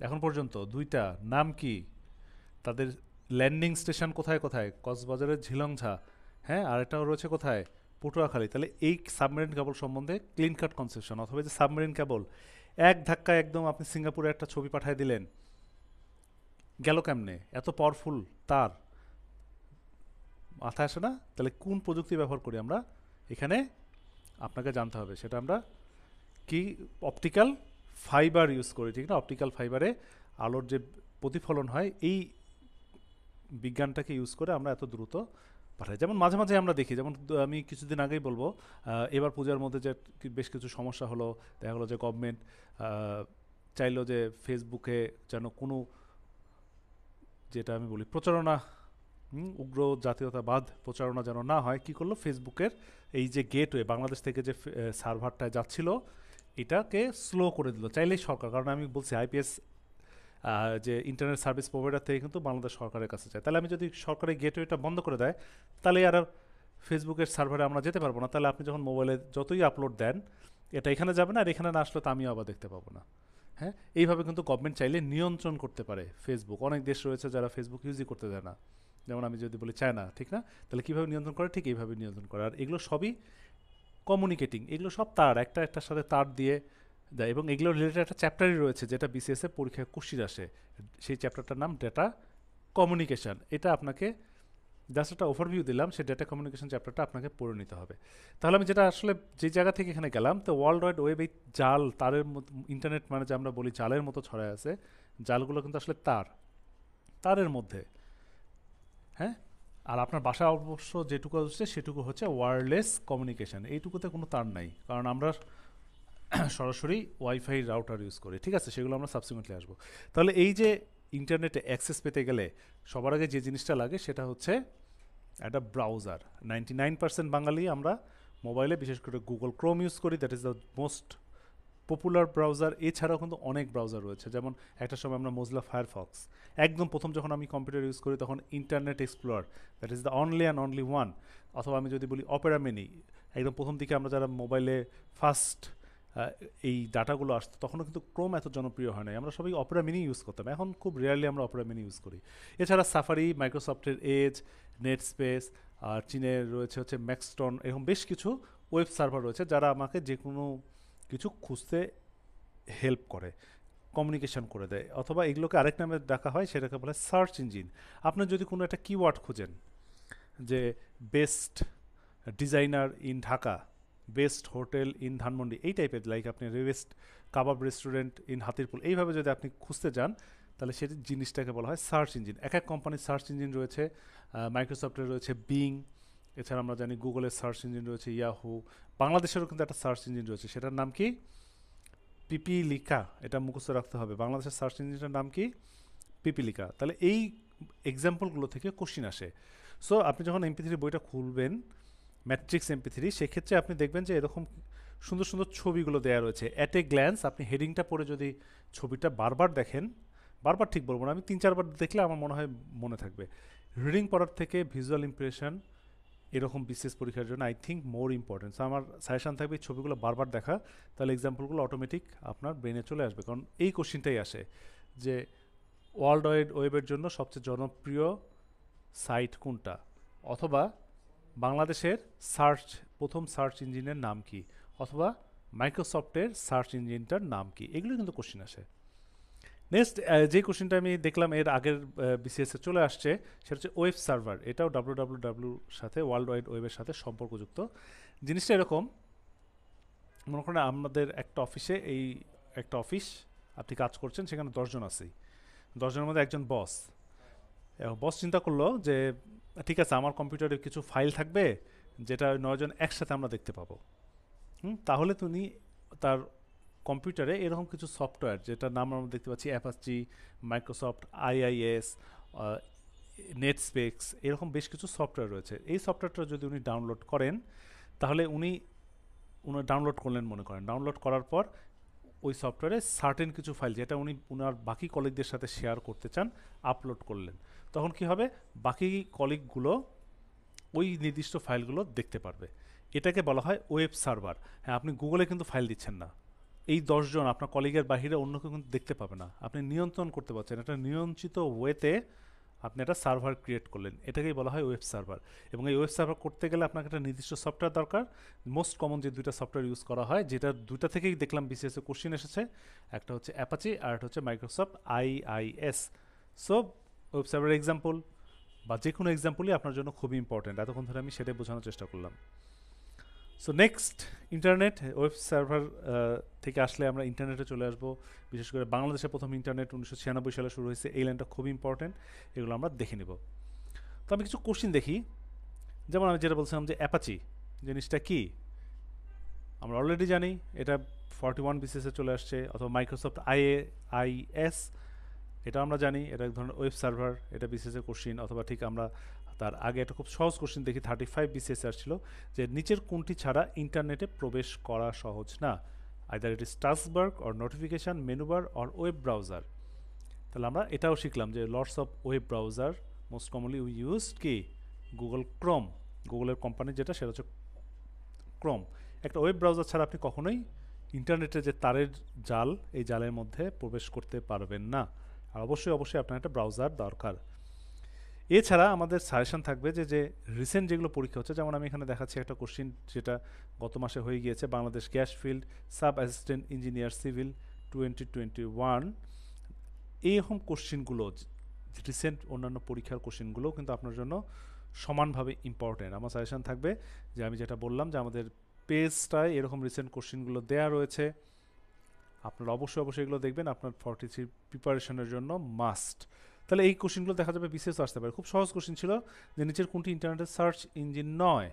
এখন পর্যন্ত? 2টা। নাম কি? তাদের ল্যান্ডিং স্টেশন কোথায় কোথায়? কক্সবাজারের ঝিলংঝা, হ্যাঁ, আর এটাও রয়েছে কোথায়? পটুয়াখালী। তাহলে এই সাবমেরিন কেবল সম্বন্ধে ক্লিন কাট কনসেপশন, অথবা যে সাবমেরিন কেবল এক ধাক্কায় একদম আপনি সিঙ্গাপুরে একটা ছবি পাঠিয়ে দিলেন, গেল কেমনে? এত পাওয়ারফুল তার মাথায় আসে না? তাহলে কোন প্রযুক্তি ব্যবহার করি আমরা এখানে আপনাকে জানতে হবে। সেটা আমরা কি অপটিক্যাল ফাইবার ইউজ করি, ঠিক না? অপটিক্যাল ফাইবারে আলোর যে প্রতিফলন হয়, এই বিজ্ঞানটাকে ইউজ করে আমরা এত দ্রুত পাঠাই। যেমন মাঝে মাঝে আমরা দেখি, যেমন আমি কিছুদিন আগেই বলবো, এবার পূজার মধ্যে যে বেশ কিছু সমস্যা হলো, দেখা গেলো যে গভর্নমেন্ট চাইলো যে ফেসবুকে যেন কোনো, যেটা আমি বলি প্রচারণা, উগ্র জাতীয়তাবাদ প্রচারণা যেন না হয়, কি করলো ফেসবুকের এই যে গেটওয়ে বাংলাদেশ থেকে যে সার্ভারটা যাচ্ছিল, এটাকে স্লো করে দিল চাইলেই সরকার। কারণ আমি বলছি আইপিএস যে ইন্টারনেট সার্ভিস প্রোভাইডার থেকে কিন্তু বাংলাদেশ সরকারের কাছে চায়। তাহলে আমি যদি সরকারের গেটওয়েটা বন্ধ করে দেয়, তাহলে আর ফেসবুকের সার্ভারে আমরা যেতে পারবো না। তাহলে আপনি যখন মোবাইলে যতই আপলোড দেন, এটা এখানে যাবে না, আর এখানে না আসলে তো আমিও আবার দেখতে পাবো না। হ্যাঁ, এইভাবে কিন্তু গভর্নমেন্ট চাইলে নিয়ন্ত্রণ করতে পারে ফেসবুক। অনেক দেশ রয়েছে যারা ফেসবুক ইউজই করতে দেয় না, যেমন আমি যদি বলি চায়না, ঠিক না? তাহলে কীভাবে নিয়ন্ত্রণ করে? ঠিক এইভাবে নিয়ন্ত্রণ করে। আর এগুলো সবই কমিউনিকেটিং, এগুলো সব তার, একটা একটার সাথে তার দিয়ে দেয়। এবং এগুলো রিলেটেড একটা চ্যাপ্টারই রয়েছে যেটা বিসিএস এর পরীক্ষায় কোশ্চিন আসে, সেই চ্যাপ্টারটার নাম ডেটা কমিউনিকেশন। এটা আপনাকে জাস্ট একটা ওভারভিউ দিলাম, সেই ডেটা কমিউনিকেশন চ্যাপ্টারটা আপনাকে পড়ে নিতে হবে। তাহলে আমি যেটা আসলে যে জায়গা থেকে এখানে গেলাম, তো ওয়ার্ল্ড ওয়াইড ওয়েব, এই জাল তারের মতো, ইন্টারনেট মানে যে আমরা বলি জালের মতো ছড়ায় আছে, জালগুলো কিন্তু আসলে তারের মধ্যে। হ্যাঁ, আর আপনার বাসা অবশ্য যেটুকু হচ্ছে সেটুকু হচ্ছে ওয়্যারলেস কমিউনিকেশন, এইটুকুতে কোনো তার নাই, কারণ আমরা সরাসরি ওয়াইফাই রাউটার ইউজ করি। ঠিক আছে, সেগুলো আমরা সাবসিকুয়েন্টলি আসবো। তাহলে এই যে ইন্টারনেটে অ্যাক্সেস পেতে গেলে সবার আগে যে জিনিসটা লাগে সেটা হচ্ছে একটা ব্রাউজার। 99% বাঙালি আমরা মোবাইলে বিশেষ করে গুগল ক্রোম ইউজ করি, that is the most popular browser. এছাড়াও কিন্তু অনেক ব্রাউজার রয়েছে, যেমন একটা সময় আমরা মোজিলা ফায়ারফক্স, একদম প্রথম যখন আমি কম্পিউটার ইউজ করি তখন internet explorer, that is the only and only one. অথবা আমি যদি বলি অপেরা মিনি, একদম প্রথম দিকে আমরা যারা মোবাইলে ফার্স্ট এই ডাটাগুলো আসতো, তখনও কিন্তু ক্রোম এত জনপ্রিয় হয় নাই, আমরা সবাই অপেরা মিনি ইউজ করতাম। এখন খুব রেয়ারলি আমরা অপেরা মিনি ইউজ করি। এছাড়া সাফারি, মাইক্রোসফটের এজ, নেট স্পেস, আর চীনের রয়েছে হচ্ছে ম্যাক্সটন, এরকম বেশ কিছু ওয়েব সার্ভার রয়েছে যারা আমাকে যে কোনো কিছু খুঁজতে হেল্প করে, কমিউনিকেশন করে দেয়। অথবা এগুলোকে আরেক নামে ডাকা হয়, সেটাকে বলে সার্চ ইঞ্জিন। আপনি যদি কোনো একটা কিওয়ার্ড খুঁজেন, যে best designer in Dhaka, best hotel in Dhanmondi, এই টাইপের, লাইক আপনি best kebab restaurant in Hatirpul, এইভাবে যদি আপনি খুঁজতে যান, তাহলে সেই জিনিসটাকে বলা হয় সার্চ ইঞ্জিন। এক এক কোম্পানির সার্চ ইঞ্জিন রয়েছে, মাইক্রোসফটের রয়েছে বিং, এছাড়া আমরা জানি গুগলের সার্চ ইঞ্জিন রয়েছে ইয়াহু, বাংলাদেশেরও কিন্তু একটা সার্চ ইঞ্জিন রয়েছে, সেটার নাম কি? পিপিলিকা। এটা মুখস্থ রাখতে হবে, বাংলাদেশের সার্চ ইঞ্জিনটার নাম কি? পিপিলিকা। তাহলে এই এক্সাম্পলগুলো থেকে কোশ্চিন আসে। সো আপনি যখন MP3 বইটা খুলবেন, ম্যাট্রিক্স MP3, সেক্ষেত্রে আপনি দেখবেন যে এরকম সুন্দর সুন্দর ছবিগুলো দেওয়া রয়েছে। অ্যাট এ গ্ল্যান্স আপনি হেডিংটা পড়ে যদি ছবিটা বারবার দেখেন, বারবার ঠিক বলবো না, আমি 3-4 বার দেখলে আমার মনে হয় মনে থাকবে। রিডিং পড়ার থেকে ভিজুয়াল ইমপ্রেশন এরকম বিশেষ পরীক্ষার জন্য I think more important. So আমার সাজেশন থাকবে এই ছবিগুলো বারবার দেখা, তাহলে এক্সাম্পলগুলো অটোমেটিক আপনার ব্রেনে চলে আসবে। কারণ এই কোশ্চিনটাই আসে যে ওয়ার্ল্ড ওয়াইড ওয়েবের জন্য সবচেয়ে জনপ্রিয় সাইট কোনটা, অথবা বাংলাদেশের প্রথম সার্চ ইঞ্জিনের নাম কি, অথবা মাইক্রোসফটের সার্চ ইঞ্জিনটার নাম কি, এগুলো কিন্তু কোশ্চিন আসে। নেক্সট যে কোশ্চেনটা আমি দেখলাম এর আগের বিসিএসে চলে আসছে, সেটা হচ্ছে ওয়েব সার্ভার। এটাও ডাব্লিউডাব্লিউডাব্লিউর সাথে, ওয়ার্ল্ড ওয়াইড ওয়েবের সাথে সম্পর্কযুক্ত। জিনিসটা এরকম, মনে করেন আমাদের একটা অফিসে, এই একটা অফিস আপনি কাজ করছেন, সেখানে 10 জন আছেই, 10 জনের মধ্যে একজন বস। বস চিন্তা করলো যে ঠিক আছে, আমার কম্পিউটারে কিছু ফাইল থাকবে যেটা 9 জন একসাথে আমরা দেখতে পাবো। তাহলে তুমি তার কম্পিউটারে এরকম কিছু সফটওয়্যার, যেটার নাম আমরা দেখতে পাচ্ছি Apache, Microsoft IIS, net specs, এরকম বেশ কিছু সফটওয়্যার রয়েছে। এই সফটওয়্যারটা যদি উনি ডাউনলোড করেন, তাহলে উনি ডাউনলোড করলেন, মনে করেন ডাউনলোড করার পর ওই সফটওয়্যারে সার্টেন কিছু ফাইল যেটা উনি ওনার বাকি কলিগদের সাথে শেয়ার করতে চান, আপলোড করলেন। তখন কি হবে, বাকি কলিগগুলো ওই নির্দিষ্ট ফাইলগুলো দেখতে পারবে। এটাকে বলা হয় ওয়েব সার্ভার। হ্যাঁ, আপনি গুগলে কিন্তু ফাইল দিচ্ছেন না, এই 10 জন আপনার কলিগের বাহিরে অন্য কেউ কিন্তু দেখতে পাবে না, আপনি নিয়ন্ত্রণ করতে পারছেন, একটা নিয়ন্ত্রিত ওয়েতে আপনি একটা সার্ভার ক্রিয়েট করলেন, এটাকেই বলা হয় ওয়েব সার্ভার। এবং এই ওয়েব সার্ভার করতে গেলে আপনাকে একটা নির্দিষ্ট সফটওয়্যার দরকার। মোস্ট কমন যে দুইটা সফটওয়্যার ইউজ করা হয়, যেটা দুইটা থেকেই দেখলাম বিসিএস এ কোশ্চেন এসেছে, একটা হচ্ছে অ্যাপাচি আর একটা হচ্ছে Microsoft IIS. So web server example বা যে কোনো এক্সাম্পলই আপনার জন্য খুবই ইম্পর্টেন্ট, এতক্ষণ ধরে আমি সেটাই বোঝানোর চেষ্টা করলাম। So next, internet. Web server থেকে আসলে আমরা ইন্টারনেটে চলে আসবো। বিশেষ করে বাংলাদেশে প্রথম ইন্টারনেট 1996 সালে শুরু হয়েছে, এই লাইনটা খুবই ইম্পর্টেন্ট, এগুলো আমরা দেখে নেব। তো আমি কিছু কোশ্চিন দেখি, যেমন আমি যেটা বলছিলাম যে অ্যাপাচি জিনিসটা কি, আমরা অলরেডি জানি এটা 41 বিসিএসে চলে আসছে, অথবা মাইক্রোসফট আইএস, এটা আমরা জানি, এটা এক ধরনের ওয়েব সার্ভার, এটা বিসিএসের কোশ্চিন। অথবা ঠিক আমরা তার আগে একটা খুব সহজ কোশ্চিন দেখি, 35 বিসিএস আসছিল, যে নিচের কোনটি ছাড়া ইন্টারনেটে প্রবেশ করা সহজ না, either it is taskbar or notification, menu bar or web browser. তাহলে আমরা এটাও শিখলাম যে lots of web browser, most commonly we used কি, গুগল ক্রোম, গুগলের কোম্পানি যেটা সেটা হচ্ছে ক্রোম। একটা ওয়েব ব্রাউজার ছাড়া আপনি কখনোই ইন্টারনেটের যে তারের জাল, এই জালের মধ্যে প্রবেশ করতে পারবেন না, আর অবশ্যই অবশ্যই আপনার একটা ব্রাউজার দরকার। এছাড়া আমাদের সাজেশন থাকবে যে যে রিসেন্ট যেগুলো পরীক্ষা হচ্ছে, যেমন আমি এখানে দেখাচ্ছি একটা কোশ্চিন যেটা গত মাসে হয়ে গিয়েছে, Bangladesh gas field sub assistant engineer civil 2021। এইরকম কোশ্চিনগুলো রিসেন্ট অন্যান্য পরীক্ষার কোশ্চিনগুলোও কিন্তু আপনার জন্য সমানভাবে ইম্পর্টেন্ট। আমার সাজেশন থাকবে যে আমি যেটা বললাম যে আমাদের পেজটায় এরকম রিসেন্ট কোশ্চিনগুলো দেওয়া রয়েছে, আপনারা অবশ্যই অবশ্যই এগুলো দেখবেন, আপনার 43 প্রিপারেশনের জন্য মাস্ট। তাহলে এই কোশ্চিনগুলো দেখা যাবে বিশেষ আসতে পারে। খুব সহজ কোশ্চিন ছিল যে নিচের কোনটি ইন্টারনেটের সার্চ ইঞ্জিন নয়,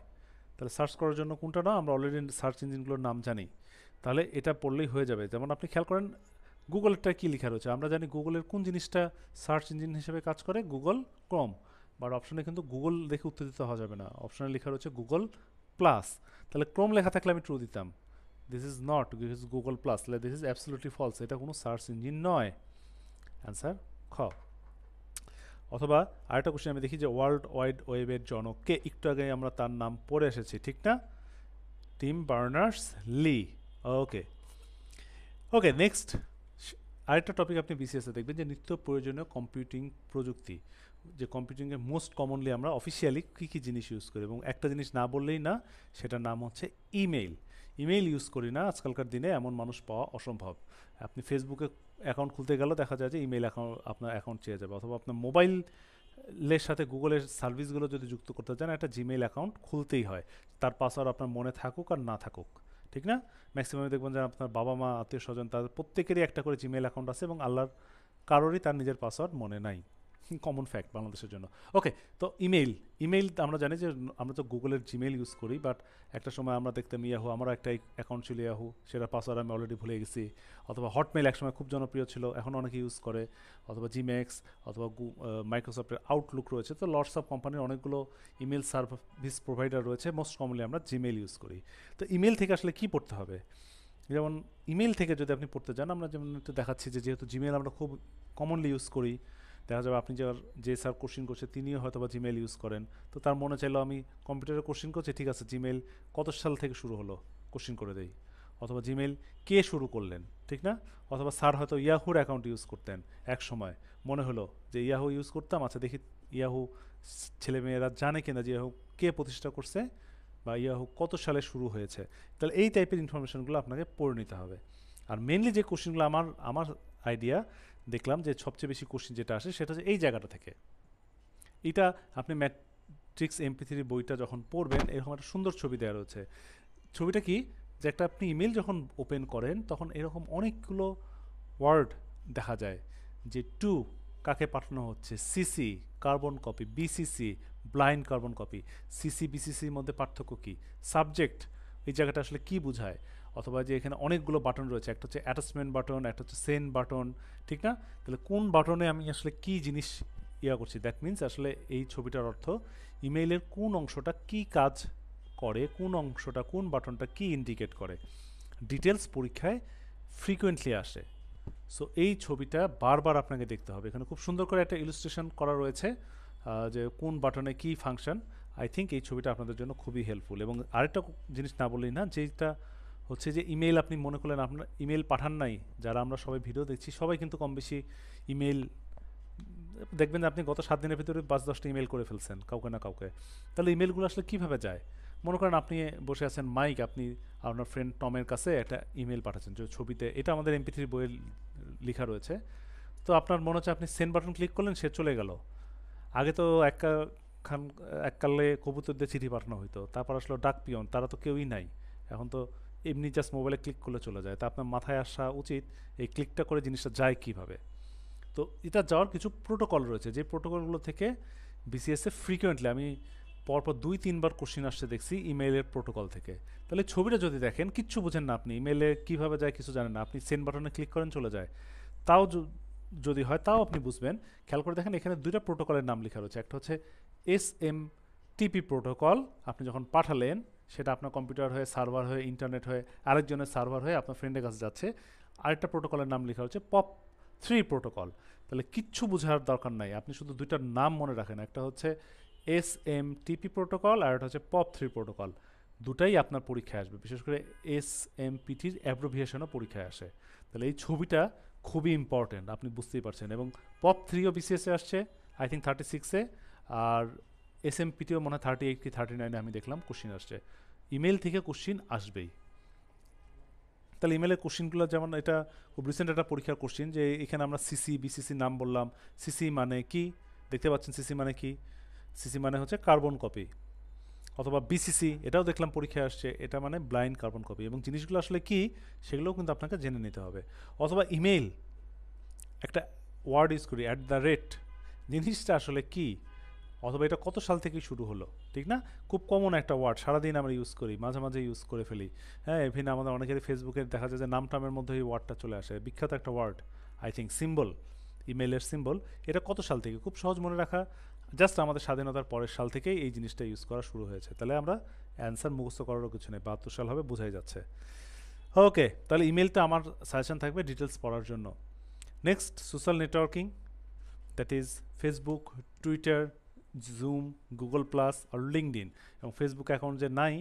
তাহলে সার্চ করার জন্য কোনটা নয়, আমরা অলরেডি সার্চ ইঞ্জিনগুলোর নাম জানি, তাহলে এটা পড়লেই হয়ে যাবে। যেমন আপনি খেয়াল করেন গুগলেরটা কী লেখা রয়েছে, আমরা জানি গুগলের কোন জিনিসটা সার্চ ইঞ্জিন হিসেবে কাজ করে, গুগল ক্রোম, বাট অপশনে কিন্তু গুগল দেখে উত্তর দিতে হওয়া যাবে না, অপশনে লেখা রয়েছে গুগল প্লাস। তাহলে ক্রোম লেখা থাকলে আমি ট্রু দিতাম, this is not, this is Google plus, তাহলে দিস ইজ অ্যাবসলিউটলি ফলস, এটা কোনো সার্চ ইঞ্জিন নয়। অ্যান্সার খ। অথবা আরেকটা কোশ্চেন আমি দেখি যে ওয়ার্ল্ড ওয়াইড ওয়েবের জনককে, একটু আগে আমরা তার নাম পড়ে এসেছি, ঠিক না, টিম বার্নার্স লি। ওকে ওকে, নেক্সট আরেকটা টপিক আপনি বিসিএসে দেখবেন যে নিত্য প্রয়োজনীয় কম্পিউটিং প্রযুক্তি, যে কম্পিউটিংয়ের মোস্ট কমনলি আমরা অফিসিয়ালি কী কী জিনিস ইউজ করি, এবং একটা জিনিস না বললেই না, সেটার নাম হচ্ছে ইমেইল। ইমেইল ইউজ করি না আজকালকার দিনে এমন মানুষ পাওয়া অসম্ভব। আপনি ফেসবুকে অ্যাকাউন্ট খুলতে গেলেও দেখা যায় যে ইমেইল অ্যাকাউন্ট, আপনার অ্যাকাউন্ট চেয়ে যাবে, অথবা আপনার মোবাইলের সাথে গুগলের সার্ভিসগুলো যদি যুক্ত করতে চান, একটা জিমেইল অ্যাকাউন্ট খুলতেই হয়, তার পাসওয়ার্ড আপনার মনে থাকুক আর না থাকুক, ঠিক না। ম্যাক্সিমাম দেখবেন যে আপনার বাবা মা আত্মীয় স্বজন তাদের প্রত্যেকেরই একটা করে জিমেইল অ্যাকাউন্ট আছে, এবং আল্লাহর কারোরই তার নিজের পাসওয়ার্ড মনে নাই, কমন ফ্যাক্ট বাংলাদেশের জন্য। ওকে, তো ইমেইল, ইমেইল আমরা জানি যে আমরা তো গুগলের জিমেইল ইউজ করি, বাট একটা সময় আমরা দেখতাম ইয়াহু, আমারও একটা অ্যাকাউন্ট ছিল ইয়াহু, সেটা পাসওয়ার্ড আমি অলরেডি ভুলে গেছি। অথবা হটমেল একসময় খুব জনপ্রিয় ছিল, এখন অনেকে ইউজ করে। অথবা জিমেক্স, অথবা মাইক্রোসফটের আউটলুক রয়েছে। তো লটস অফ কোম্পানির অনেকগুলো ইমেল সার্ভিস প্রোভাইডার রয়েছে, মোস্ট কমনলি আমরা জিমেইল ইউজ করি। তো ইমেল থেকে আসলে কি পড়তে হবে, যেমন ইমেল থেকে যদি আপনি পড়তে চান, আমরা যেমন একটু দেখাচ্ছি যে যেহেতু জিমেল আমরা খুব কমনলি ইউজ করি, দেখা যাবে আপনি যে স্যার কোশ্চিন করছে তিনিও হয়তো বা জিমেল ইউজ করেন, তো তার মনে চাইলো আমি কম্পিউটারে কোশ্চিন করছি, ঠিক আছে জিমেল কত সাল থেকে শুরু হলো কোশ্চিন করে দেই, অথবা জিমেল কে শুরু করলেন, ঠিক না। অথবা স্যার হয়তো ইয়াহুর অ্যাকাউন্ট ইউজ করতেন এক সময়, মনে হলো যে ইয়াহু ইউজ করতাম, আচ্ছা দেখি ইয়াহু ছেলেমেয়েরা জানে কিনা যে ইয়াহু কে প্রতিষ্ঠা করছে, বা ইয়াহু কত সালে শুরু হয়েছে। তাহলে এই টাইপের ইনফরমেশনগুলো আপনাকে পড়ে নিতে হবে। আর মেনলি যে কোশ্চেনগুলো আমার আইডিয়া দেখলাম যে সবচেয়ে বেশি কোশ্চেন যেটা আসে সেটা হচ্ছে এই জায়গাটা থেকে। এটা আপনি ম্যাট্রিক্স MP3 বইটা যখন পড়বেন, এরকম একটা সুন্দর ছবি দেওয়া রয়েছে। ছবিটা কি, যে একটা আপনি ইমেল যখন ওপেন করেন তখন এরকম অনেকগুলো ওয়ার্ড দেখা যায়, যে টু কাকে পাঠানো হচ্ছে, CC carbon copy, BCC blind carbon copy, CC বিসিসির মধ্যে পার্থক্য কী, সাবজেক্ট এই জায়গাটা আসলে কি বোঝায়, অথবা যে এখানে অনেকগুলো বাটন রয়েছে, একটা হচ্ছে অ্যাটাচমেন্ট বাটন, একটা হচ্ছে সেন্ড বাটন, ঠিক না। তাহলে কোন বাটনে আমি আসলে কি জিনিস করছি, দ্যাট মিনস আসলে এই ছবিটার অর্থ ইমেইলের কোন অংশটা কি কাজ করে, কোন অংশটা কোন বাটনটা কি ইন্ডিকেট করে। ডিটেলস পরীক্ষায় ফ্রিকোয়েন্টলি আসে। সো এই ছবিটা বারবার আপনাকে দেখতে হবে। এখানে খুব সুন্দর করে একটা ইলুস্ট্রেশন করা রয়েছে যে কোন বাটনে কি ফাংশন, আই থিঙ্ক এই ছবিটা আপনাদের জন্য খুবই হেল্পফুল। এবং আরেকটা জিনিস না বললেই না, যেটা হচ্ছে যে ইমেল আপনি মনে করলেন আপনার ইমেল পাঠান নাই, যারা আমরা সবাই ভিডিও দেখছি সবাই কিন্তু কম বেশি ইমেল দেখবেন যে আপনি গত 7 দিনের ভিতরে 5-10টা ইমেল করে ফেলছেন কাউকে না কাউকে। তাহলে ইমেলগুলো আসলে কীভাবে যায়? মনে করেন আপনি বসে আছেন মাইক, আপনি আপনার ফ্রেন্ড টমের কাছে একটা ইমেল পাঠাচ্ছেন যে ছবিতে, এটা আমাদের MP3 বইয়ে লেখা রয়েছে। তো আপনার মনে হচ্ছে আপনি সেন্ড বাটন ক্লিক করলেন, সে চলে গেল। আগে তো এককালে কবুতর দিয়ে চিঠি পাঠানো হইতো, তারপর আসলো ডাক পিয়ন, তারা তো কেউই নাই। এখন তো এমনি জাস্ট মোবাইলে ক্লিক করলে চলে যায়। তা আপনার মাথায় আসা উচিত এই ক্লিকটা করে জিনিসটা যায় কিভাবে। তো এটা যাওয়ার কিছু প্রোটোকল রয়েছে, যে প্রোটোকলগুলো থেকে BCS এ ফ্রিকোয়েন্টলি আমি পরপর 2-3বার কোশ্চিন আসছে দেখছি ইমেইলের প্রোটোকল থেকে। তাহলে ছবিটা যদি দেখেন কিচ্ছু বুঝেন না, আপনি ইমেইলে কীভাবে যায় কিছু জানেন না, আপনি সেন্ড বাটনে ক্লিক করেন চলে যায়। তাও যদি হয় তাও আপনি বুঝবেন। খেয়াল করে দেখেন এখানে 2টা প্রোটোকলের নাম লেখা রয়েছে। একটা হচ্ছে SMTP প্রোটোকল, আপনি যখন পাঠালেন সেটা আপনার কম্পিউটার হয়ে সার্ভার হয়ে ইন্টারনেট হয়ে আরেকজনের সার্ভার হয়ে আপনার ফ্রেন্ডের কাছে যাচ্ছে। আরেকটা প্রোটোকলের নাম লেখা হচ্ছে POP3 প্রোটোকল। তাহলে কিচ্ছু বোঝার দরকার নাই, আপনি শুধু 2টার নাম মনে রাখেন, একটা হচ্ছে SMTP প্রোটোকল আর একটা হচ্ছে POP3 প্রোটোকল। দুটাই আপনার পরীক্ষায় আসবে, বিশেষ করে SMPTর অ্যাব্রিভিয়েশনও পরীক্ষায় আসে। তাহলে এই ছবিটা খুবই ইম্পর্টেন্ট, আপনি বুঝতেই পারছেন। এবং POP3ও BCS আসছে আই থিঙ্ক 36-এ, আর SMPTও মনে হয় 38 কি 39-এ আমি দেখলাম কোশ্চিন আসছে। ইমেল থেকে কোশ্চিন আসবেই। তাহলে ইমেলের কোশ্চিনগুলো যেমন এটা খুব রিসেন্ট একটা পরীক্ষার কোশ্চিন, যে এখানে আমরা BCC নাম বললাম। সিসি মানে কি দেখতে পাচ্ছেন, সিসি মানে কি? সিসি মানে হচ্ছে কার্বন কপি। অথবা BCC এটাও দেখলাম পরীক্ষায় আসছে, এটা মানে ব্লাইন্ড কার্বন কপি। এবং জিনিসগুলো আসলে কি সেগুলোও কিন্তু আপনাকে জেনে নিতে হবে। অথবা ইমেল একটা ওয়ার্ড ইউজ করি @, জিনিসটা আসলে কি, অথবা এটা কত সাল থেকে শুরু হলো, ঠিক না? খুব কমন একটা ওয়ার্ড, সারাদিন আমরা ইউজ করি, মাঝে মাঝে ইউজ করে ফেলি। হ্যাঁ, ইভেন আমাদের অনেকেরই ফেসবুকে দেখা যায় যে নাম টামের মধ্যে এই ওয়ার্ডটা চলে আসে, বিখ্যাত একটা ওয়ার্ড আই থিঙ্ক সিম্বল, ইমেলের সিম্বল। এটা কত সাল থেকে? খুব সহজ মনে রাখা, জাস্ট আমাদের স্বাধীনতার পরের সাল থেকেই এই জিনিসটা ইউজ করা শুরু হয়েছে। তাহলে আমরা অ্যান্সার মুখস্থ করারও কিছু নেই, 72 সাল হবে বোঝাই যাচ্ছে। ওকে, তাহলে ইমেলটা আমার সাজেশন থাকবে ডিটেলস পড়ার জন্য। Next, social networking, that is Facebook, Twitter, Zoom, Google plus আর লিঙ্কডইন। এবং ফেসবুক অ্যাকাউন্ট যে নাই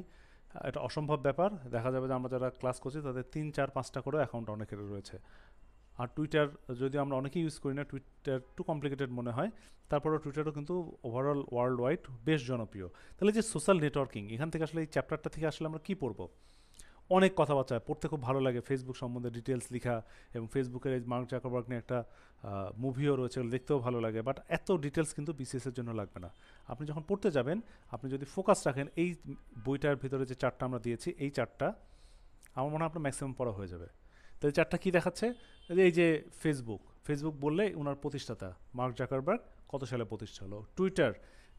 এটা অসম্ভব ব্যাপার। দেখা যাবে যে আমরা যারা ক্লাস করছি তাদের 3-4-5টা করে অ্যাকাউন্ট অনেকের রয়েছে। আর টুইটার যদি আমরা অনেকেই ইউজ করি না, টুইটার টু কমপ্লিকেটেড মনে হয়, তারপরেও টুইটারও কিন্তু ওভারঅল ওয়ার্ল্ড ওয়াইড বেশ জনপ্রিয়। তাহলে যে সোশ্যাল নেটওয়ার্কিং, এখান থেকে আসলে এই চ্যাপ্টারটা থেকে আসলে আমরা কী পড়বো? অনেক কথাবার্তা পড়তে খুব ভালো লাগে, ফেসবুক সম্বন্ধে ডিটেলস লেখা, এবং ফেসবুকের এই মার্ক জাকারবার্গ নিয়ে একটা মুভিও রয়েছে, দেখতেও ভালো লাগে। বাট এত ডিটেলস কিন্তু BCS এর জন্য লাগবে না। আপনি যখন পড়তে যাবেন, আপনি যদি ফোকাস রাখেন এই বইটার ভিতরে যে চারটা আমরা দিয়েছি, এই চারটা আমার মনে হয় আপনার ম্যাক্সিমাম পড়া হয়ে যাবে। তাহলে চারটা কী দেখাচ্ছে? এই যে ফেসবুক বললে ওনার প্রতিষ্ঠাতা মার্ক জাকারবার্গ কত সালে প্রতিষ্ঠা হলো। টুইটার,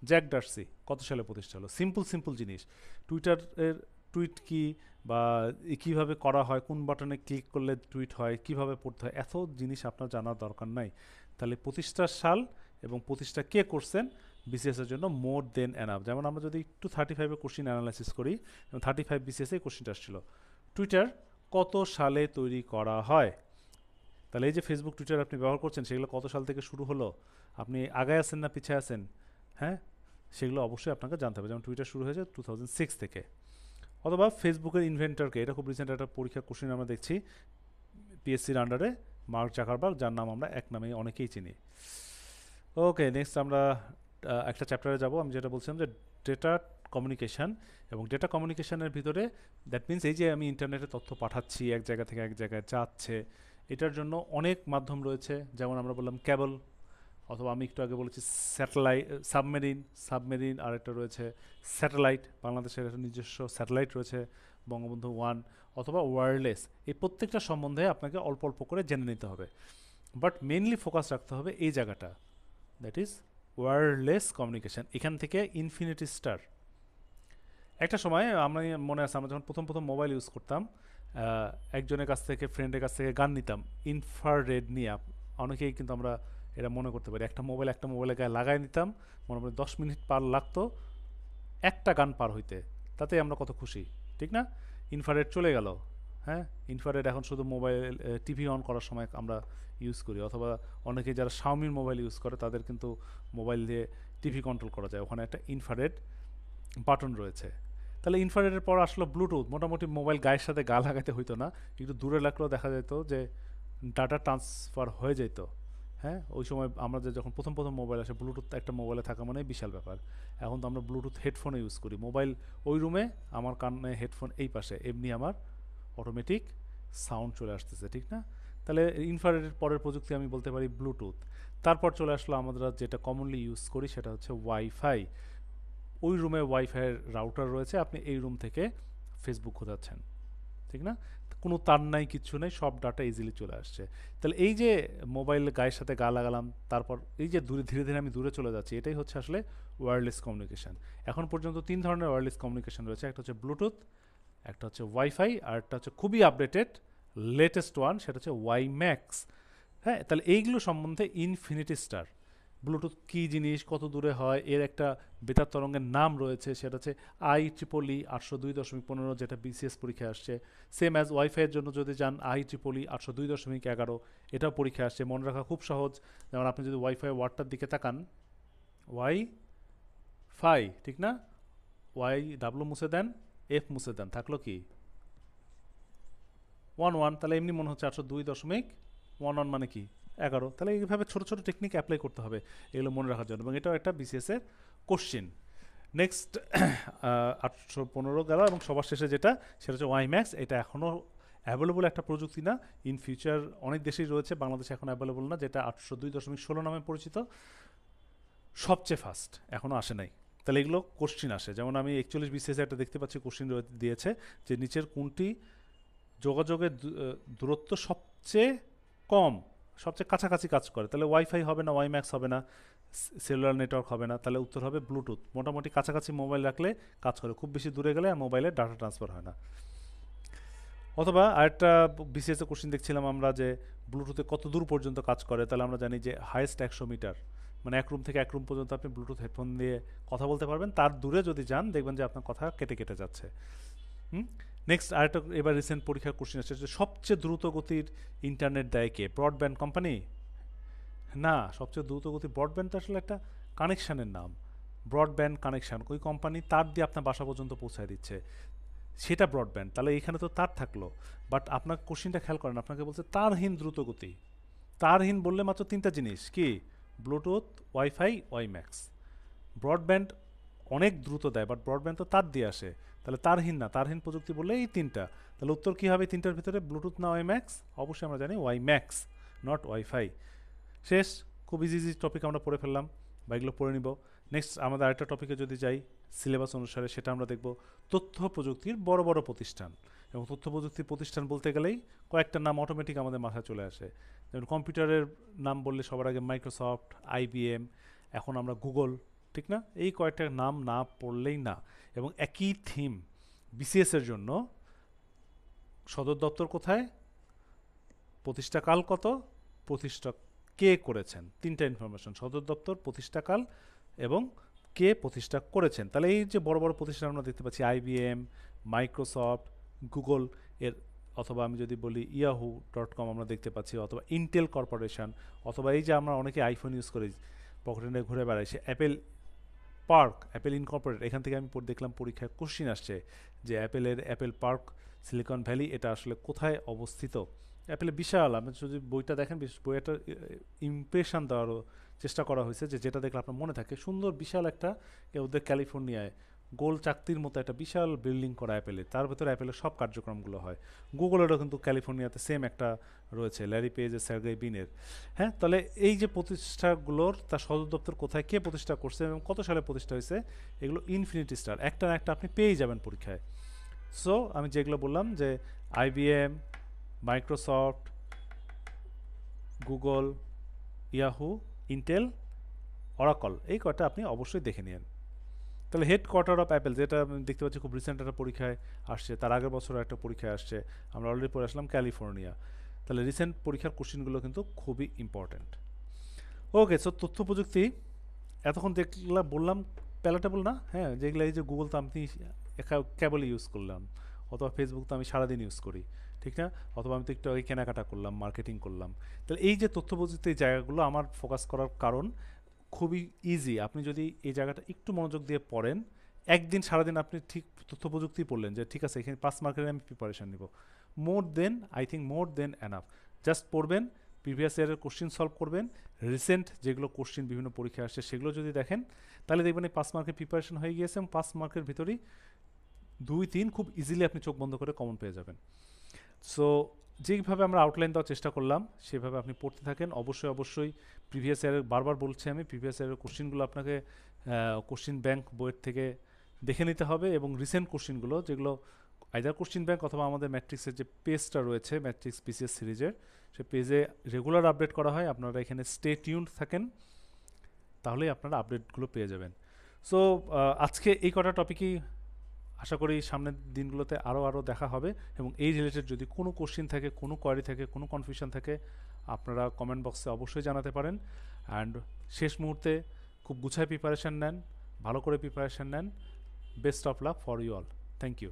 জ্যাক ডার্সি কত সালে প্রতিষ্ঠা হলো। সিম্পল জিনিস। টুইটারের টুইট কি, বা কীভাবে করা হয়, কোন বাটনে ক্লিক করলে টুইট হয়, কিভাবে পড়তে হয়, এত জিনিস আপনার জানার দরকার নাই। তাহলে প্রতিষ্ঠার সাল এবং প্রতিষ্ঠা কে করছেন BCS এর জন্য মোর দেন এনাফ। যেমন আমরা যদি একটু 35-এর কোশ্চিন অ্যানালাইসিস করি, এবং 35 BCS এই কোশ্চিনটা আসছিল, টুইটার কত সালে তৈরি করা হয়। তাহলে এই যে ফেসবুক, টুইটার আপনি ব্যবহার করছেন, সেগুলো কত সাল থেকে শুরু হলো, আপনি আগায় আছেন না পিছিয়ে আছেন, হ্যাঁ, সেগুলো অবশ্যই আপনাকে জানতে হবে। যেমন টুইটার শুরু হয়েছে 2006 থেকে। অথবা ফেসবুকের ইনভেন্টরকে, এটা খুব রিসেন্ট একটা পরীক্ষার কোশ্চিন আমরা দেখছি PSCর আন্ডারে, মার্ক জাকারবার্গ, যার নাম আমরা এক নামে অনেকেই চিনি। ওকে, নেক্সট আমরা একটা চ্যাপ্টারে যাব। আমি যেটা বলছিলাম যে ডেটা কমিউনিকেশান, এবং ডেটা কমিউনিকেশানের ভিতরে দ্যাট মিনস এই যে আমি ইন্টারনেটে তথ্য পাঠাচ্ছি, এক জায়গা থেকে এক জায়গায় যাচ্ছে, এটার জন্য অনেক মাধ্যম রয়েছে। যেমন আমরা বললাম কেবল, অথবা আমি একটু আগে বলেছি স্যাটেলাইট, সাবমেরিন, আর একটা রয়েছে স্যাটেলাইট, বাংলাদেশের একটা নিজস্ব স্যাটেলাইট রয়েছে বঙ্গবন্ধু 1, অথবা ওয়্যারলেস। এই প্রত্যেকটা সম্বন্ধে আপনাকে অল্প অল্প করে জেনে নিতে হবে, বাট মেইনলি ফোকাস রাখতে হবে এই জায়গাটা, দ্যাট ইজ ওয়্যারলেস কমিউনিকেশান। এখান থেকে ইনফিনিটি স্টার। একটা সময় আমরা মনে আছে, আমরা যখন প্রথম মোবাইল ইউজ করতাম, একজনের কাছ থেকে, ফ্রেন্ডের কাছ থেকে গান নিতাম ইনফ্রারেড নিয়ে। অনেকেই কিন্তু আমরা এটা মনে করতে পারি, একটা মোবাইলের গায়ে লাগাই নিতাম, মনে করি 10 মিনিট পার লাগতো একটা গান পার হইতে, তাতে আমরা কত খুশি, ঠিক না? ইনফ্রারেড চলে গেল। হ্যাঁ, ইনফ্রারেড এখন শুধু মোবাইল, টিভি অন করার সময় আমরা ইউজ করি। অথবা অনেকে যারা শাওমির মোবাইল ইউজ করে, তাদের কিন্তু মোবাইল দিয়ে টিভি কন্ট্রোল করা যায়, ওখানে একটা ইনফ্রারেড বাটন রয়েছে। তাহলে ইনফ্রারেডের পর আসলো ব্লুটুথ, মোটামুটি মোবাইল গায়ের সাথে গা লাগাতে হইতো না, একটু দূরে রাখলেও দেখা যেত যে ডাটা ট্রান্সফার হয়ে যেত। হ্যাঁ, ওই সময় আমরা যে যখন প্রথম প্রথম মোবাইল আসে, ব্লুটুথ একটা মোবাইলে থাকা মানে বিশাল ব্যাপার। এখন তো আমরা ব্লুটুথ হেডফোনে ইউজ করি, মোবাইল ওই রুমে, আমার কানে হেডফোন এই পাশে, এমনি আমার অটোমেটিক সাউন্ড চলে আসতেছে, ঠিক না? তাহলে ইনফ্রারেডের পরের প্রযুক্তি আমি বলতে পারি ব্লুটুথ। তারপর চলে আসলো আমরা যেটা কমনলি ইউজ করি, সেটা হচ্ছে ওয়াইফাই। ওই রুমে ওয়াইফাইয়ের রাউটার রয়েছে, আপনি এই রুম থেকে ফেসবুক খোঁজাচ্ছেন, ঠিক না? কোনো তার নাই, কিচ্ছু নেই, সব ডাটা ইজিলি চলে আসছে। তাহলে এই যে মোবাইল গায়ের সাথে গা লাগালাম, তারপর এই যে দূরে ধীরে ধীরে আমি দূরে চলে যাচ্ছি, এটাই হচ্ছে আসলে ওয়্যারলেস কমিউনিকেশন। এখন পর্যন্ত তিন ধরনের ওয়্যারলেস কমিউনিকেশন রয়েছে, একটা হচ্ছে ব্লুটুথ, একটা হচ্ছে ওয়াইফাই, আর একটা হচ্ছে খুবই আপডেটেড লেটেস্ট ওয়ান, সেটা হচ্ছে ওয়াইম্যাক্স। হ্যাঁ, তাহলে এইগুলো সম্বন্ধে ইনফিনিটি স্টার, ব্লুটুথ কী জিনিস, কত দূরে হয়, এর একটা বেতার তরঙ্গের নাম রয়েছে, সেটা হচ্ছে IEEE 802.15, যেটা BCS পরীক্ষায় আসছে। সেম অ্যাজ ওয়াইফাইয়ের জন্য যদি যান, IEEE 802.11, এটাও পরীক্ষায় আসছে, মনে রাখা খুব সহজ। যেমন আপনি যদি ওয়াইফাই ওয়ার্ডটার দিকে তাকান, ওয়াই ফাই, ঠিক না? ওয়াই ডাব্লু মুছে দেন, এফ মুছে দেন, থাকলো কি 11, তাহলে এমনি মনে হচ্ছে 802.11 মানে কি 11। তাহলে এইভাবে ছোটো ছোটো টেকনিক অ্যাপ্লাই করতে হবে এগুলো মনে রাখার জন্য, এবং এটাও একটা BCS এর কোশ্চেন। নেক্সট 815 গেল, এবং সবার শেষে যেটা, সেটা হচ্ছে ওয়াইম্যাক্স। এটা এখনও অ্যাভেলেবল একটা প্রযুক্তি না, ইন ফিউচার অনেক দেশেই রয়েছে, বাংলাদেশে এখন অ্যাভেলেবল না, যেটা 802.16 নামে পরিচিত, সবচেয়ে ফাস্ট, এখনও আসে নাই। তাহলে এগুলো কোশ্চিন আসে, যেমন আমি 41 BCS একটা দেখতে পাচ্ছি কোশ্চিন দিয়েছে, যে নিচের কোনটি যোগাযোগের দূরত্ব সবচেয়ে কম, সবচেয়ে কাছাকাছি কাজ করে? তাহলে ওয়াইফাই হবে না, ওয়াইম্যাক্স হবে না, সেলুলার নেটওয়ার্ক হবে না, তাহলে উত্তর হবে ব্লুটুথ। মোটামুটি কাছাকাছি মোবাইল রাখলে কাজ করে, খুব বেশি দূরে গেলে মোবাইলে ডাটা ট্রান্সফার হয় না। অথবা আরেকটা BCS এর কোশ্চেন দেখছিলাম আমরা, যে ব্লুটুথে কত দূর পর্যন্ত কাজ করে? তাহলে আমরা জানি যে হাইয়েস্ট 100 মিটার, মানে এক রুম থেকে এক রুম পর্যন্ত আপনি ব্লুটুথ হেডফোন দিয়ে কথা বলতে পারবেন, তার দূরে যদি যান দেখবেন যে আপনার কথা কেটে কেটে যাচ্ছে। হুম। নেক্সট আরেকটা এবার রিসেন্ট পরীক্ষার কোশ্চেন আসছে, যে সবচেয়ে দ্রুত গতির ইন্টারনেট দেয় কে? Broadband company? না, সবচেয়ে দ্রুত গতির ব্রডব্যান্ড আসলে একটা কানেকশানের নাম। ব্রডব্যান্ড কানেকশান, ওই কোম্পানি তার দিয়ে আপনার বাসা পর্যন্ত পৌঁছায় দিচ্ছে, সেটা ব্রডব্যান্ড। তাহলে এখানে তো তার থাকলো, বাট আপনার কোশ্চেনটা খেয়াল করেন, আপনাকে বলছে তারহীন দ্রুত গতি। তারহীন বললে মাত্র তিনটা জিনিস, কি? Bluetooth, wifi, WiMAX. ব্রডব্যান্ড অনেক দ্রুত দেয়, বাট ব্রডব্যান্ড তো তার দিয়ে আসে, তাহলে তারহীন না, তারহীন প্রযুক্তি বললে এই তিনটা। তাহলে উত্তর কী হবে তিনটার ভিতরে? ব্লুটুথ না ওয়াইম্যাক্স? অবশ্যই আমরা জানি ওয়াইম্যাক্স, নট ওয়াইফাই। শেষ। খুব ইজি ইজি টপিক আমরা পড়ে ফেললাম, বা এগুলো পড়ে নিব। নেক্সট আমাদের আরেকটা টপিকে যদি যাই সিলেবাস অনুসারে, সেটা আমরা দেখব তথ্য প্রযুক্তির বড় বড় প্রতিষ্ঠান। এবং তথ্য প্রযুক্তির প্রতিষ্ঠান বলতে গেলেই কয়েকটা নাম অটোমেটিক আমাদের মাথায় চলে আসে। যেমন কম্পিউটারের নাম বললে সবার আগে মাইক্রোসফট, IBM, এখন আমরা গুগল, ঠিক না? এই কয়েকটা নাম না পড়লেই না। এবং একই থিম BCS এর জন্য, সদর দপ্তর কোথায়, প্রতিষ্ঠাকাল কত, প্রতিষ্ঠা কে করেছেন, তিনটা ইনফরমেশন, সদর দপ্তর, প্রতিষ্ঠাকাল এবং কে প্রতিষ্ঠা করেছেন। তাহলে এই যে বড় বড় প্রতিষ্ঠান আমরা দেখতে পাচ্ছি, IBM, মাইক্রোসফট, গুগল এর, অথবা আমি যদি বলি yahoo.com আমরা দেখতে পাচ্ছি, অথবা ইন্টেল কর্পোরেশন, অথবা এই যে আমরা অনেকে আইফোন ইউজ করি, পকেটে নিয়ে ঘুরে বেড়াই, সে অ্যাপেল পার্ক, অ্যাপেল ইনকর্পোরেট। এখান থেকে আমি দেখলাম পরীক্ষায় কোশ্চিন আসছে, যে অ্যাপেল পার্ক, সিলিকন ভ্যালি, এটা আসলে কোথায় অবস্থিত? অ্যাপেলে বিশাল, আপনি যদি বইটা দেখেন, বইটার ইমপ্রেশন দেওয়ারও চেষ্টা করা হয়েছে, যে যেটা দেখলে আপনার মনে থাকে, সুন্দর বিশাল একটা, ওদের ক্যালিফোর্নিয়ায় গোল চাকতির মতো একটা বিশাল বিল্ডিং করা অ্যাপেলে, তার ভেতরে অ্যাপেলের সব কার্যক্রমগুলো হয়। গুগলেরও কিন্তু ক্যালিফোর্নিয়াতে সেম একটা রয়েছে, ল্যারি পেজের, সার্গেই বিনের। হ্যাঁ, তাহলে এই যে প্রতিষ্ঠাগুলোর তার সদর দপ্তর কোথায়, কে প্রতিষ্ঠা করছে এবং কত সালে প্রতিষ্ঠা হয়েছে, এগুলো ইনফিনিটি স্টার, একটা না একটা আপনি পেয়েই যাবেন পরীক্ষায়। সো আমি যেগুলো বললাম, যে IBM, Microsoft, Google, Yahoo, Intel, oracle, এই কয়টা আপনি অবশ্যই দেখে নিন। তাহলে হেডকোয়ার্টার অফ অ্যাপেল, যেটা আমি দেখতে পাচ্ছি খুব রিসেন্ট একটা পরীক্ষায় আসছে, তার আগের বছর একটা পরীক্ষায় আসছে, আমরা অলরেডি পড়ে আসলাম ক্যালিফোর্নিয়া। তাহলে রিসেন্ট পরীক্ষার কোশ্চেনগুলো কিন্তু খুবই ইম্পর্ট্যান্ট। ওকে, সো তথ্য প্রযুক্তি এতক্ষণ দেখলাম, বললাম প্যালাটেবল না? হ্যাঁ, যেগুলো এই যে গুগল তো আপনি কেবলই ইউজ করলাম, অথবা ফেসবুক তো আমি সারাদিন ইউজ করি, ঠিক না? অথবা আমি তো একটু আগে কেনাকাটা করলাম, মার্কেটিং করলাম। তাহলে এই যে তথ্য প্রযুক্তির জায়গাগুলো আমার ফোকাস করার কারণ খুবই ইজি, আপনি যদি এই জায়গাটা একটু মনোযোগ দিয়ে পড়েন, একদিন সারাদিন আপনি ঠিক তথ্য প্রযুক্তি পড়লেন যে ঠিক আছে এখানে 5 মার্কের আমি প্রিপারেশন নিব, মোর দেন এনাফ। জাস্ট পড়বেন, প্রিভিয়াস ইয়ারের কোশ্চিন সলভ করবেন, রিসেন্ট যেগুলো কোশ্চিন বিভিন্ন পরীক্ষায় আসছে সেগুলো যদি দেখেন তাহলে দেখবেন এই 5 মার্কের প্রিপারেশন হয়ে গিয়েছে এবং 5 মার্কের ভিতরেই 2-3 খুব ইজিলি আপনি চোখ বন্ধ করে কমন পেয়ে যাবেন। সো যেইভাবে আমরা আউটলাইন দেওয়ার চেষ্টা করলাম সেভাবে আপনি পড়তে থাকেন। অবশ্যই প্রিভিয়াস ইয়ারের, বারবার বলছি আমি, প্রিভিয়াস ইয়ারের কোশ্চিনগুলো আপনাকে কোশ্চিন ব্যাংক বইয়ের থেকে দেখে নিতে হবে এবং রিসেন্ট কোশ্চিনগুলো যেগুলো আইদার কোশ্চিন ব্যাংক অথবা আমাদের ম্যাট্রিক্সের যে পেজটা রয়েছে ম্যাট্রিক্স বিসিএস সিরিজের, সে পেজে রেগুলার আপডেট করা হয়। আপনারা এখানে স্টে টিউনড থাকেন, তাহলেই আপনারা আপডেটগুলো পেয়ে যাবেন। সো আজকে এই কটা টপিকই, আশা করি সামনের দিনগুলোতে আরও দেখা হবে এবং এই রিলেটেড যদি কোনো কোশ্চিন থাকে, কোনো কোয়ারি থাকে, কোনো কনফিউশন থাকে, আপনারা কমেন্ট বক্সে অবশ্যই জানাতে পারেন। অ্যান্ড শেষ মুহূর্তে খুব গুছায় প্রিপারেশান নেন, ভালো করে প্রিপারেশান নেন। Best of luck for you all. Thank you.